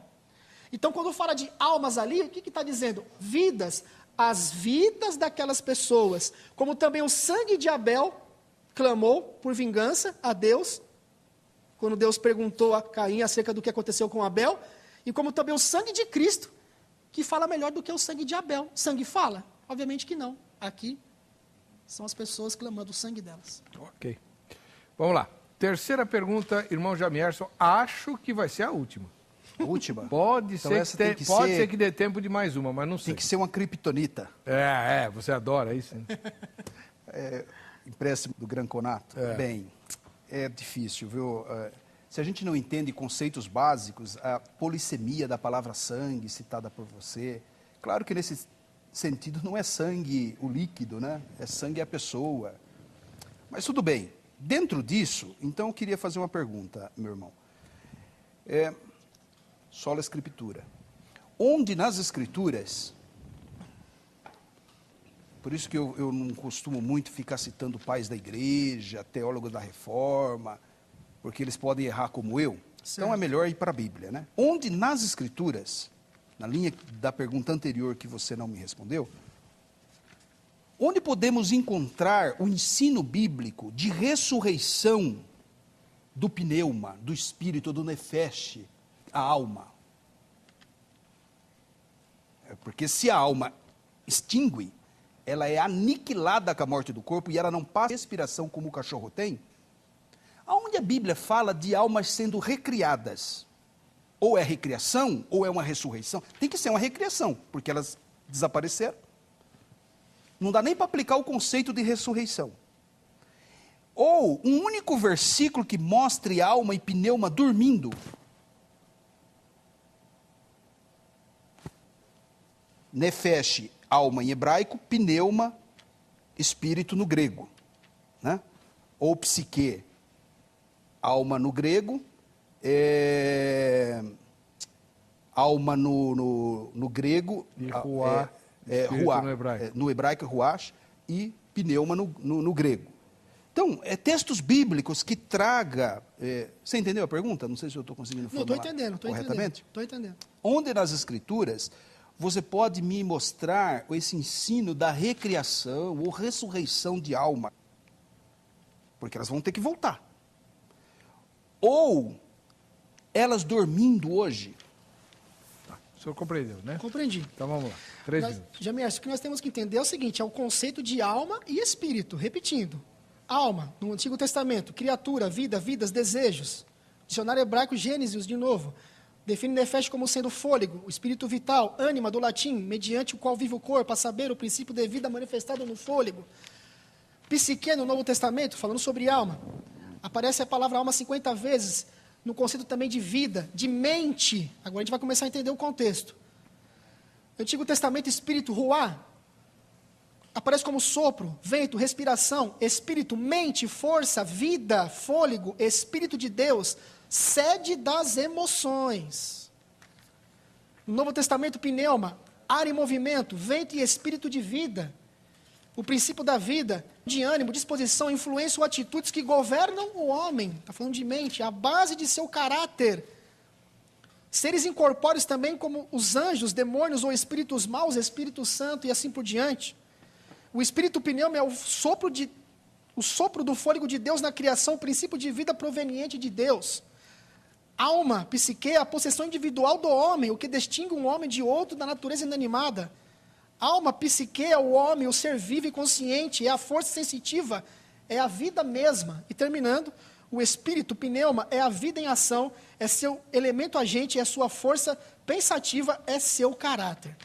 Então, quando fala de almas ali, o que está dizendo? Vidas. As vidas daquelas pessoas, como também o sangue de Abel clamou por vingança a Deus, quando Deus perguntou a Caim acerca do que aconteceu com Abel, e como também o sangue de Cristo, que fala melhor do que o sangue de Abel. Sangue fala? Obviamente que não. Aqui são as pessoas clamando o sangue delas. Ok. Vamos lá. Terceira pergunta, irmão Jamierson, acho que vai ser a última. A última? Pode então ser que dê tempo de mais uma, mas não sei. Tem que ser uma criptonita. Você adora isso, né? Empréstimo do Gran Conato. Bem, é difícil, viu? Se a gente não entende conceitos básicos, a polissemia da palavra sangue citada por você, claro que nesse sentido não é sangue o líquido, né? É sangue a pessoa. Mas tudo bem. Dentro disso, então eu queria fazer uma pergunta, meu irmão. Sola Escritura. Onde nas Escrituras, por isso que eu não costumo muito ficar citando pais da igreja, teólogos da reforma, porque eles podem errar como eu, certo. Então é melhor ir para a Bíblia, né? Onde nas Escrituras, na linha da pergunta anterior que você não me respondeu, onde podemos encontrar o ensino bíblico de ressurreição do pneuma, do espírito, do nefesh, a alma? Porque se a alma extingue, ela é aniquilada com a morte do corpo e ela não passa respiração como o cachorro tem. Aonde a Bíblia fala de almas sendo recriadas? Ou é recriação, ou é uma ressurreição. Tem que ser uma recriação, porque elas desapareceram. Não dá nem para aplicar o conceito de ressurreição. Ou um único versículo que mostre alma e pneuma dormindo. Nefesh, alma em hebraico, pneuma, espírito no grego, né? Ou psique, alma no grego, alma no grego, e ruá, ruá, no hebraico. No hebraico ruach, e pneuma no grego. Então, textos bíblicos que traga... você entendeu a pergunta? Não sei se eu estou conseguindo formular corretamente. Estou entendendo. Onde nas Escrituras você pode me mostrar esse ensino da recriação ou ressurreição de alma? Porque elas vão ter que voltar. Ou elas dormindo hoje. O senhor compreendeu, né? Compreendi. Então vamos lá. 3 minutos. Jamierson, o que nós temos que entender é o seguinte, é o conceito de alma e espírito. Repetindo. Alma, no Antigo Testamento, criatura, vida, vidas, desejos. Dicionário hebraico, Gênesis, de novo. Define nefesh como sendo fôlego, o espírito vital, ânima, do latim, mediante o qual vive o corpo, a saber, o princípio de vida manifestado no fôlego. Psique, no Novo Testamento, falando sobre alma. Aparece a palavra alma 50 vezes, no conceito também de vida, de mente. Agora a gente vai começar a entender o contexto. Antigo Testamento, espírito, ruá, aparece como sopro, vento, respiração, espírito, mente, força, vida, fôlego, espírito de Deus, sede das emoções. No Novo Testamento, pneuma, ar em movimento, vento e espírito de vida. O princípio da vida, de ânimo, disposição, influência ou atitudes que governam o homem. Está falando de mente, a base de seu caráter. Seres incorpóreos também como os anjos, demônios ou espíritos maus, Espírito Santo e assim por diante. O espírito pneuma é o sopro do fôlego de Deus na criação, o princípio de vida proveniente de Deus. Alma, psique, a possessão individual do homem, o que distingue um homem de outro da natureza inanimada. Alma, psique, é o homem, o ser vivo e consciente, é a força sensitiva, é a vida mesma. E terminando, O espírito, pneuma, é a vida em ação, é seu elemento agente, é sua força pensativa, é seu caráter.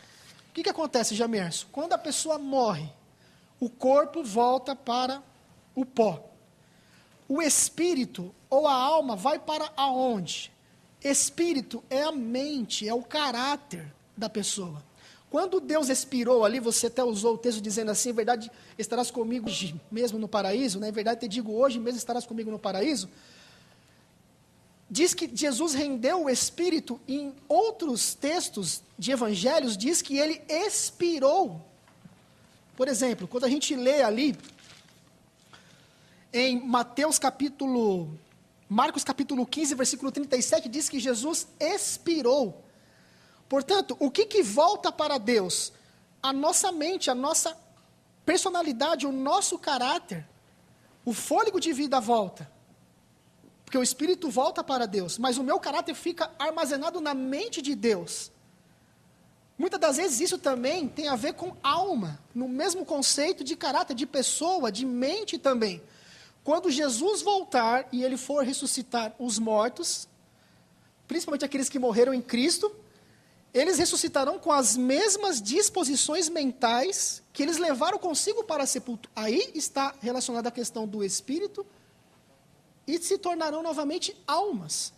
O que acontece, Jamerson? Quando a pessoa morre, o corpo volta para o pó. O espírito ou a alma vai para aonde? Espírito é a mente, é o caráter da pessoa. Quando Deus expirou ali, você até usou o texto dizendo assim, em verdade estarás comigo hoje mesmo no paraíso, né? Em verdade te digo, hoje mesmo estarás comigo no paraíso. Diz que Jesus rendeu o Espírito, em outros textos de evangelhos, diz que ele expirou. Por exemplo, quando a gente lê ali, em Marcos capítulo 15, versículo 37, diz que Jesus expirou. Portanto, o que volta para Deus? A nossa mente, a nossa personalidade, o nosso caráter. O fôlego de vida volta. Porque o Espírito volta para Deus, mas o meu caráter fica armazenado na mente de Deus. Muitas das vezes isso também tem a ver com alma, no mesmo conceito de caráter, de pessoa, de mente também. Quando Jesus voltar e ele for ressuscitar os mortos, principalmente aqueles que morreram em Cristo, eles ressuscitarão com as mesmas disposições mentais que eles levaram consigo para a sepultura. Aí está relacionada a questão do espírito e se tornarão novamente almas,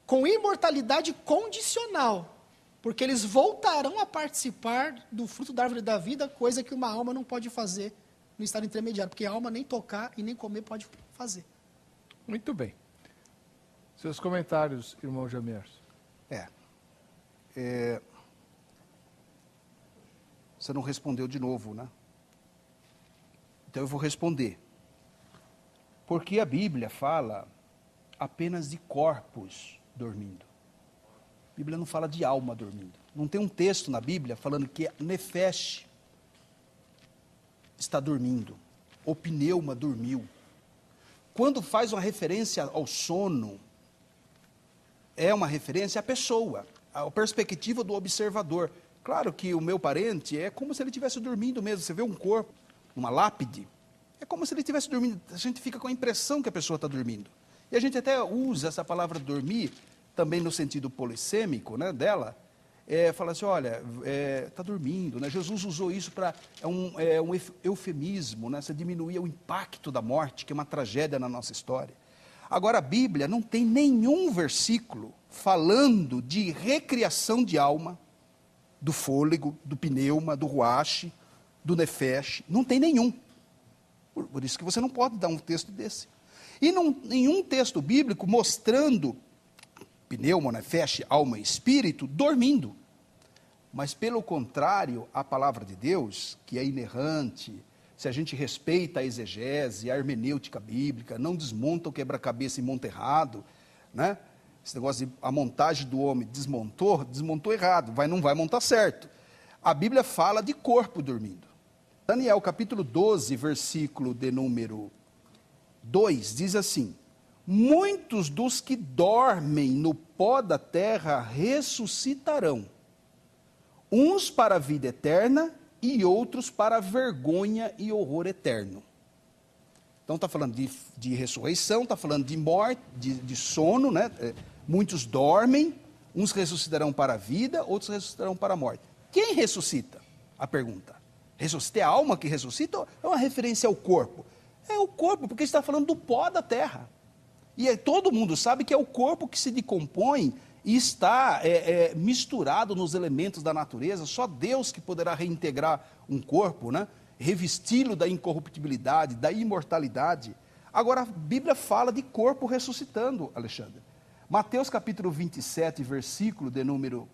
com imortalidade condicional, porque eles voltarão a participar do fruto da árvore da vida, coisa que uma alma não pode fazer no estado intermediário, porque a alma nem tocar e nem comer pode fazer. Muito bem. Seus comentários, irmão Jamerson. Você não respondeu de novo, né? Então eu vou responder. Porque a Bíblia fala apenas de corpos dormindo. A Bíblia não fala de alma dormindo. Não tem um texto na Bíblia falando que nefesh está dormindo, o pneuma dormiu. Quando faz uma referência ao sono, é uma referência à pessoa, a perspectiva do observador. Claro que o meu parente é como se ele estivesse dormindo mesmo. Você vê um corpo, uma lápide, é como se ele estivesse dormindo. A gente fica com a impressão que a pessoa está dormindo. E a gente até usa essa palavra dormir, também no sentido polissêmico, né, dela, fala assim, olha, está dormindo, né? Jesus usou isso para, um eufemismo, né? Você diminuir o impacto da morte, que é uma tragédia na nossa história. Agora, a Bíblia não tem nenhum versículo falando de recriação de alma, do fôlego, do pneuma, do ruache, do nefesh, não tem nenhum. Por isso que você não pode dar um texto desse. E nenhum texto bíblico mostrando pneuma, nefesh, alma e espírito dormindo. Mas, pelo contrário, a palavra de Deus, que é inerrante, se a gente respeita a exegese, a hermenêutica bíblica, não desmonta o quebra-cabeça e monta errado, né? Esse negócio de a montagem do homem desmontou errado, não vai montar certo. A Bíblia fala de corpo dormindo. Daniel, capítulo 12, versículo de número 2, diz assim: muitos dos que dormem no pó da terra ressuscitarão, uns para a vida eterna e outros para a vergonha e horror eterno. Então está falando de ressurreição, está falando de morte, de sono, né? Muitos dormem, uns ressuscitarão para a vida, outros ressuscitarão para a morte. Quem ressuscita? A pergunta. Ressuscita é a alma que ressuscita ou é uma referência ao corpo? É o corpo, porque está falando do pó da terra. E todo mundo sabe que é o corpo que se decompõe e está misturado nos elementos da natureza. Só Deus que poderá reintegrar um corpo, né? Revesti-lo da incorruptibilidade, da imortalidade. Agora, a Bíblia fala de corpo ressuscitando, Alexandre. Mateus capítulo 27, versículo de número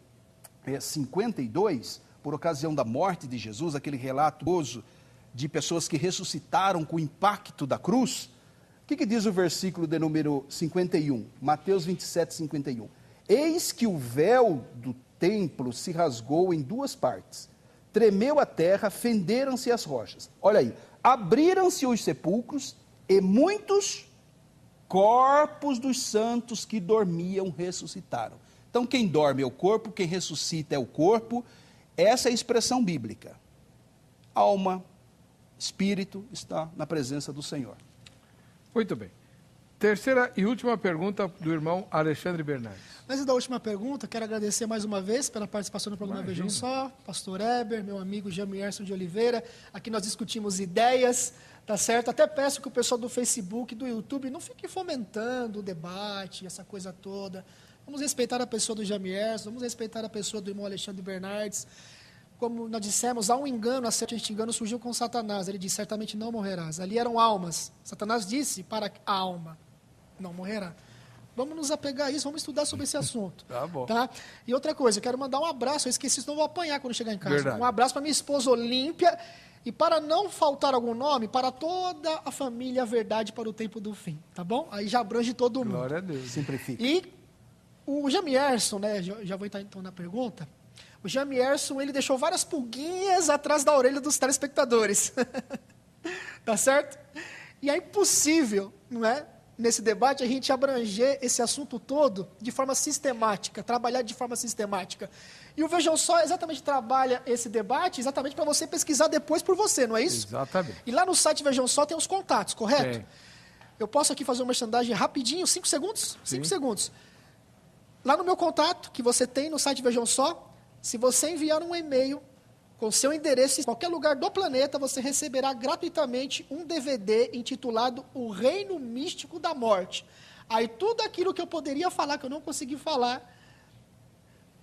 52, por ocasião da morte de Jesus, aquele relato de pessoas que ressuscitaram com o impacto da cruz. O que diz o versículo de número 51? Mateus 27, 51. Eis que o véu do templo se rasgou em duas partes. Tremeu a terra, fenderam-se as rochas. Olha aí, abriram-se os sepulcros e muitos corpos dos santos que dormiam ressuscitaram. Então, quem dorme é o corpo, quem ressuscita é o corpo. Essa é a expressão bíblica. Alma, espírito está na presença do Senhor. Muito bem. Terceira e última pergunta do irmão Alexandre Bernardes. Antes da última pergunta, quero agradecer mais uma vez pela participação no programa Vejam Só, pastor Heber, meu amigo Jamierson de Oliveira. Aqui nós discutimos ideias, tá certo? Até peço que o pessoal do Facebook, do YouTube, não fique fomentando o debate, essa coisa toda. Vamos respeitar a pessoa do Jamierson, vamos respeitar a pessoa do irmão Alexandre Bernardes. Como nós dissemos, há um engano, este engano surgiu com Satanás. Ele disse, certamente não morrerás. Ali eram almas. Satanás disse para a alma, não morrerá. Vamos nos apegar a isso, vamos estudar sobre esse assunto. Tá bom. Tá? E outra coisa, eu quero mandar um abraço, eu esqueci, senão eu vou apanhar quando chegar em casa. Verdade. Um abraço para minha esposa Olímpia, e para não faltar algum nome, para toda a família Verdade para o Tempo do Fim, tá bom? Aí já abrange todo mundo. Glória a Deus. Simplifica. E o Jamierson, né, já vou entrar então na pergunta, o Jamierson, ele deixou várias pulguinhas atrás da orelha dos telespectadores. Tá certo? E é impossível, não é? Nesse debate, a gente abranger esse assunto todo de forma sistemática, trabalhar de forma sistemática. E o Vejam Só exatamente trabalha esse debate exatamente para você pesquisar depois por você, não é isso? Exatamente. E lá no site Vejam Só tem os contatos, correto? Tem. Eu posso aqui fazer uma merchandising rapidinho, 5 segundos? 5 segundos. Lá no meu contato, que você tem no site Vejam Só, se você enviar um e-mail com seu endereço em qualquer lugar do planeta, você receberá gratuitamente um DVD intitulado O Reino Místico da Morte. Aí tudo aquilo que eu poderia falar, que eu não consegui falar,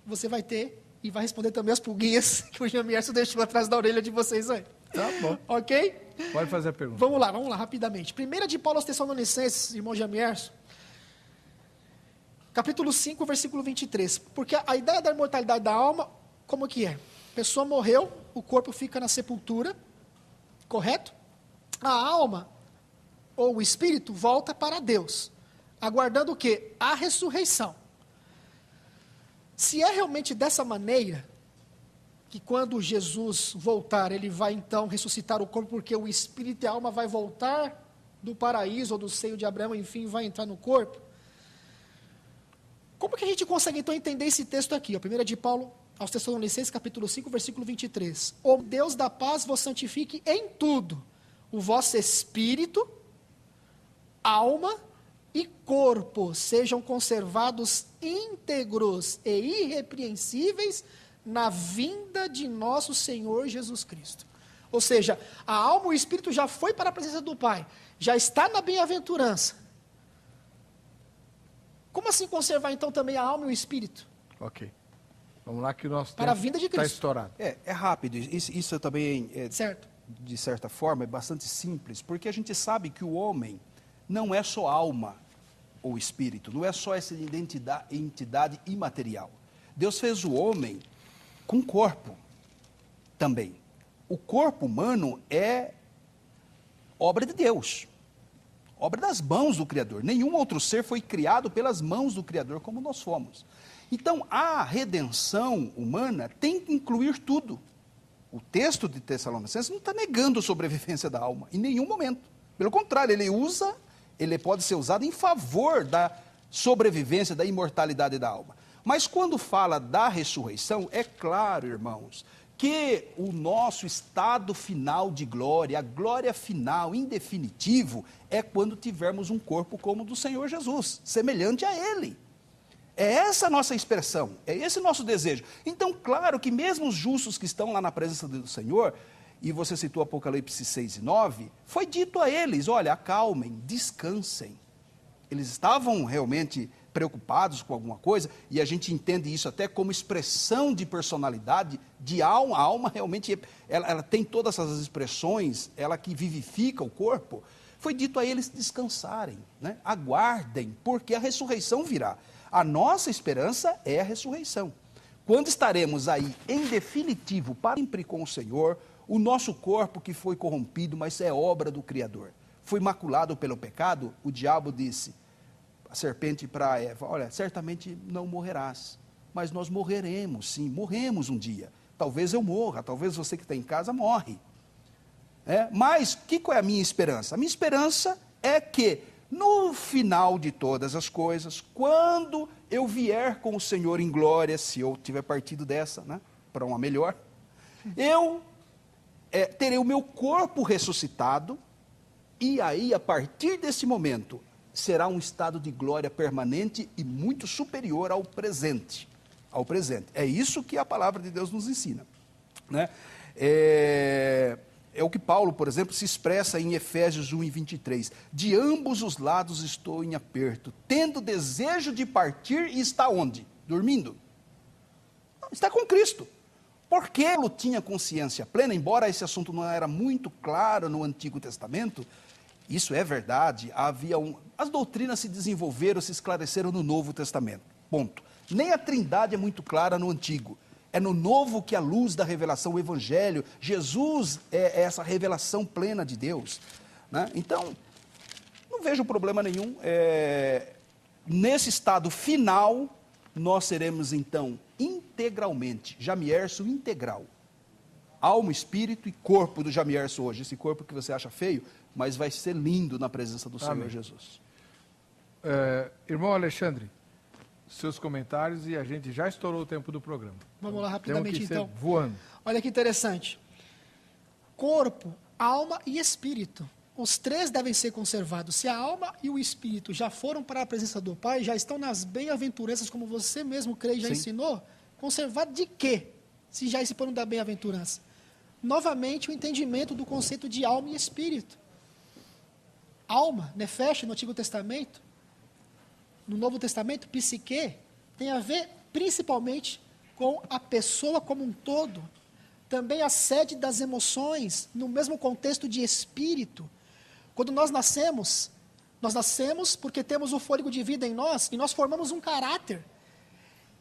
você vai ter e vai responder também as pulguinhas que o Jamierson deixou atrás da orelha de vocês aí. Tá bom. Ok? Pode fazer a pergunta. Vamos lá, rapidamente. 1 de Paulo aos Tessalonicenses, irmão Jamierson, capítulo 5, versículo 23. Porque a ideia da imortalidade da alma, como que é? A pessoa morreu, o corpo fica na sepultura, correto? A alma, ou o espírito, volta para Deus, aguardando o quê? A ressurreição. Se é realmente dessa maneira, que quando Jesus voltar, ele vai então ressuscitar o corpo, porque o espírito e a alma vai voltar do paraíso, ou do seio de Abraão, enfim, vai entrar no corpo. Como que a gente consegue então entender esse texto aqui? 1 de Paulo aos Tessalonicenses, capítulo 5, versículo 23. O Deus da paz vos santifique em tudo, o vosso espírito, alma e corpo sejam conservados íntegros e irrepreensíveis na vinda de nosso Senhor Jesus Cristo. Ou seja, a alma e o espírito já foi para a presença do Pai, já está na bem-aventurança. Como assim conservar então também a alma e o espírito? Ok. Vamos lá que o nosso Para a tempo vinda de está Cristo. estourado. É rápido. Isso também, Certo. de certa forma, é bastante simples, porque a gente sabe que o homem não é só alma ou espírito, não é só essa entidade imaterial. Deus fez o homem com corpo também. O corpo humano é obra de Deus, obra das mãos do Criador. Nenhum outro ser foi criado pelas mãos do Criador como nós fomos. Então, a redenção humana tem que incluir tudo. O texto de Tessalonicenses não está negando a sobrevivência da alma, em nenhum momento. Pelo contrário, ele pode ser usado em favor da sobrevivência, da imortalidade da alma. Mas quando fala da ressurreição, é claro, irmãos, que o nosso estado final de glória, a glória final, em definitivo, é quando tivermos um corpo como o do Senhor Jesus, semelhante a Ele. É essa a nossa expressão, é esse o nosso desejo. Então, claro que mesmo os justos que estão lá na presença do Senhor, e você citou Apocalipse 6 e 9, foi dito a eles, olha, acalmem, descansem. Eles estavam realmente preocupados com alguma coisa, e a gente entende isso até como expressão de personalidade, de alma. A alma realmente, ela tem todas essas expressões, ela que vivifica o corpo. Foi dito a eles descansarem, né? Aguardem, porque a ressurreição virá. A nossa esperança é a ressurreição. Quando estaremos aí, em definitivo, para sempre com o Senhor, o nosso corpo que foi corrompido, mas é obra do Criador, foi maculado pelo pecado, o diabo disse, a serpente para Eva, olha, certamente não morrerás, mas nós morreremos, sim, morremos um dia. Talvez eu morra, talvez você que está em casa morre. Mas, qual é a minha esperança? A minha esperança é que, no final de todas as coisas, quando eu vier com o Senhor em glória, se eu tiver partido dessa, né, para uma melhor, eu terei o meu corpo ressuscitado, e aí, a partir desse momento, será um estado de glória permanente e muito superior ao presente. É isso que a palavra de Deus nos ensina, né? É o que Paulo, por exemplo, se expressa em Efésios 1:23. De ambos os lados estou em aperto, tendo desejo de partir, e está onde? Dormindo. Está com Cristo. Porque Paulo tinha consciência plena, embora esse assunto não era muito claro no Antigo Testamento, isso é verdade, as doutrinas se desenvolveram, se esclareceram no Novo Testamento, ponto. Nem a Trindade é muito clara no Antigo, é no Novo que a luz da revelação, o Evangelho, Jesus é essa revelação plena de Deus, né? Então, não vejo problema nenhum, nesse estado final, nós seremos então integralmente, Jamierso integral, alma, espírito e corpo do Jamierso hoje, esse corpo que você acha feio, mas vai ser lindo na presença do Senhor Jesus. Irmão Alexandre, seus comentários, e a gente já estourou o tempo do programa. Vamos lá rapidamente então. Voando. Olha que interessante. Corpo, alma e espírito. Os três devem ser conservados. Se a alma e o espírito já foram para a presença do Pai, já estão nas bem-aventuranças, como você mesmo crê e já ensinou, conservado de quê? Se já esse plano da bem-aventurança. Novamente, o entendimento do conceito de alma e espírito. Alma, nefesh, no Antigo Testamento, no Novo Testamento, psique, tem a ver principalmente com a pessoa como um todo. Também a sede das emoções, no mesmo contexto de espírito. Quando nós nascemos porque temos o fôlego de vida em nós e nós formamos um caráter.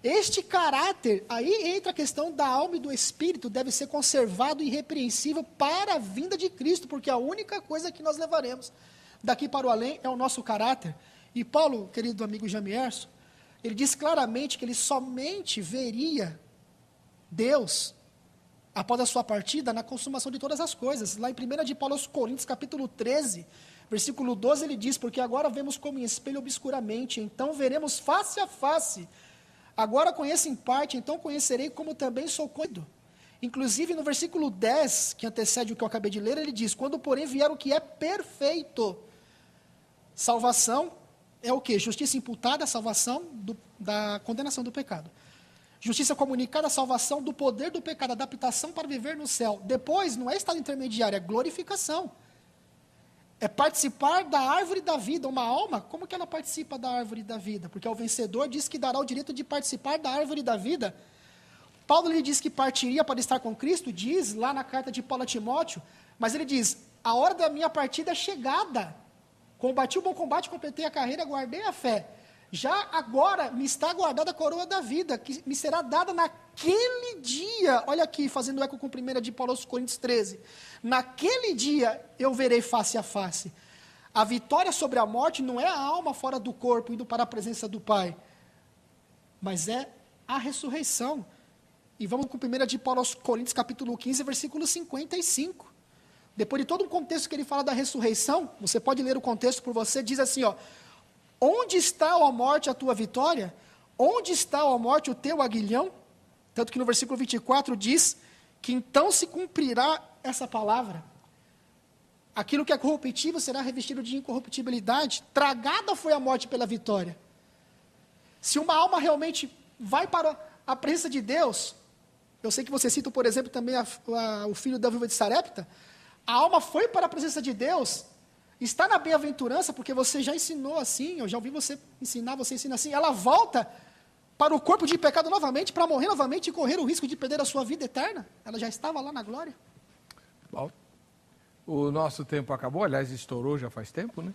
Este caráter, aí entra a questão da alma e do espírito, deve ser conservado e irrepreensível para a vinda de Cristo, porque a única coisa que nós levaremos daqui para o além é o nosso caráter. E Paulo, querido amigo Jamierso, ele diz claramente que ele somente veria Deus após a sua partida na consumação de todas as coisas. Lá em 1 de Paulo aos Coríntios, capítulo 13, versículo 12, ele diz, porque agora vemos como em espelho obscuramente, então veremos face a face. Agora conheço em parte, então conhecerei como também sou conhecido. Inclusive no versículo 10, que antecede o que eu acabei de ler, ele diz, quando porém vier o que é perfeito, salvação é o quê? Justiça imputada, salvação da condenação do pecado. Justiça comunicada, salvação do poder do pecado, adaptação para viver no céu. Depois, não é estado intermediário, é glorificação. É participar da árvore da vida. Uma alma, como que ela participa da árvore da vida? Porque ao vencedor diz que dará o direito de participar da árvore da vida. Paulo lhe diz que partiria para estar com Cristo, diz lá na carta de Paulo a Timóteo, mas ele diz, a hora da minha partida é chegada. Combati o bom combate, completei a carreira, guardei a fé. Já agora me está guardada a coroa da vida, que me será dada naquele dia. Olha aqui, fazendo eco com 1 de Paulo aos Coríntios 13. Naquele dia eu verei face a face. A vitória sobre a morte não é a alma fora do corpo, indo para a presença do Pai, mas é a ressurreição. E vamos com 1 de Paulo aos Coríntios, capítulo 15, versículo 55. Depois de todo um contexto que ele fala da ressurreição, você pode ler o contexto por você, diz assim, ó, onde está, ó morte, a tua vitória? Onde está, ó morte, o teu aguilhão? Tanto que no versículo 24 diz que então se cumprirá essa palavra. Aquilo que é corruptível será revestido de incorruptibilidade. Tragada foi a morte pela vitória. Se uma alma realmente vai para a presença de Deus, eu sei que você cita, por exemplo, também o filho da viúva de Sarepta, a alma foi para a presença de Deus, está na bem-aventurança, porque você já ensinou assim, eu já ouvi você ensina assim, ela volta para o corpo de pecado novamente, para morrer novamente e correr o risco de perder a sua vida eterna. Ela já estava lá na glória. Bom, o nosso tempo acabou, aliás, estourou já faz tempo, né?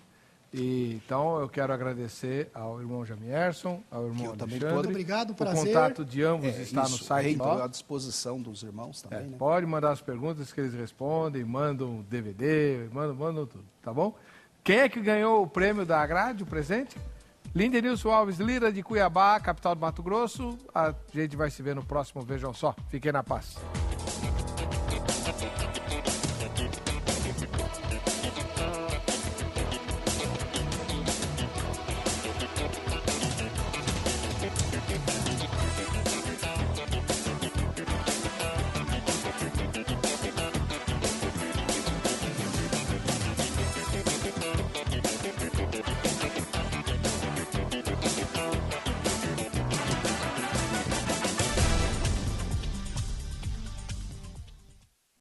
Então, eu quero agradecer ao irmão Jamierson, ao irmão Alexandre. Muito obrigado, prazer. O contato de ambos está no site. À disposição dos irmãos também. Né? Pode mandar as perguntas que eles respondem, mandam DVD, mandam tudo, tá bom? Quem é que ganhou o prêmio da grade, o presente? Lindenilson Alves Lira, de Cuiabá, capital do Mato Grosso. A gente vai se ver no próximo Vejam Só. Fiquem na paz.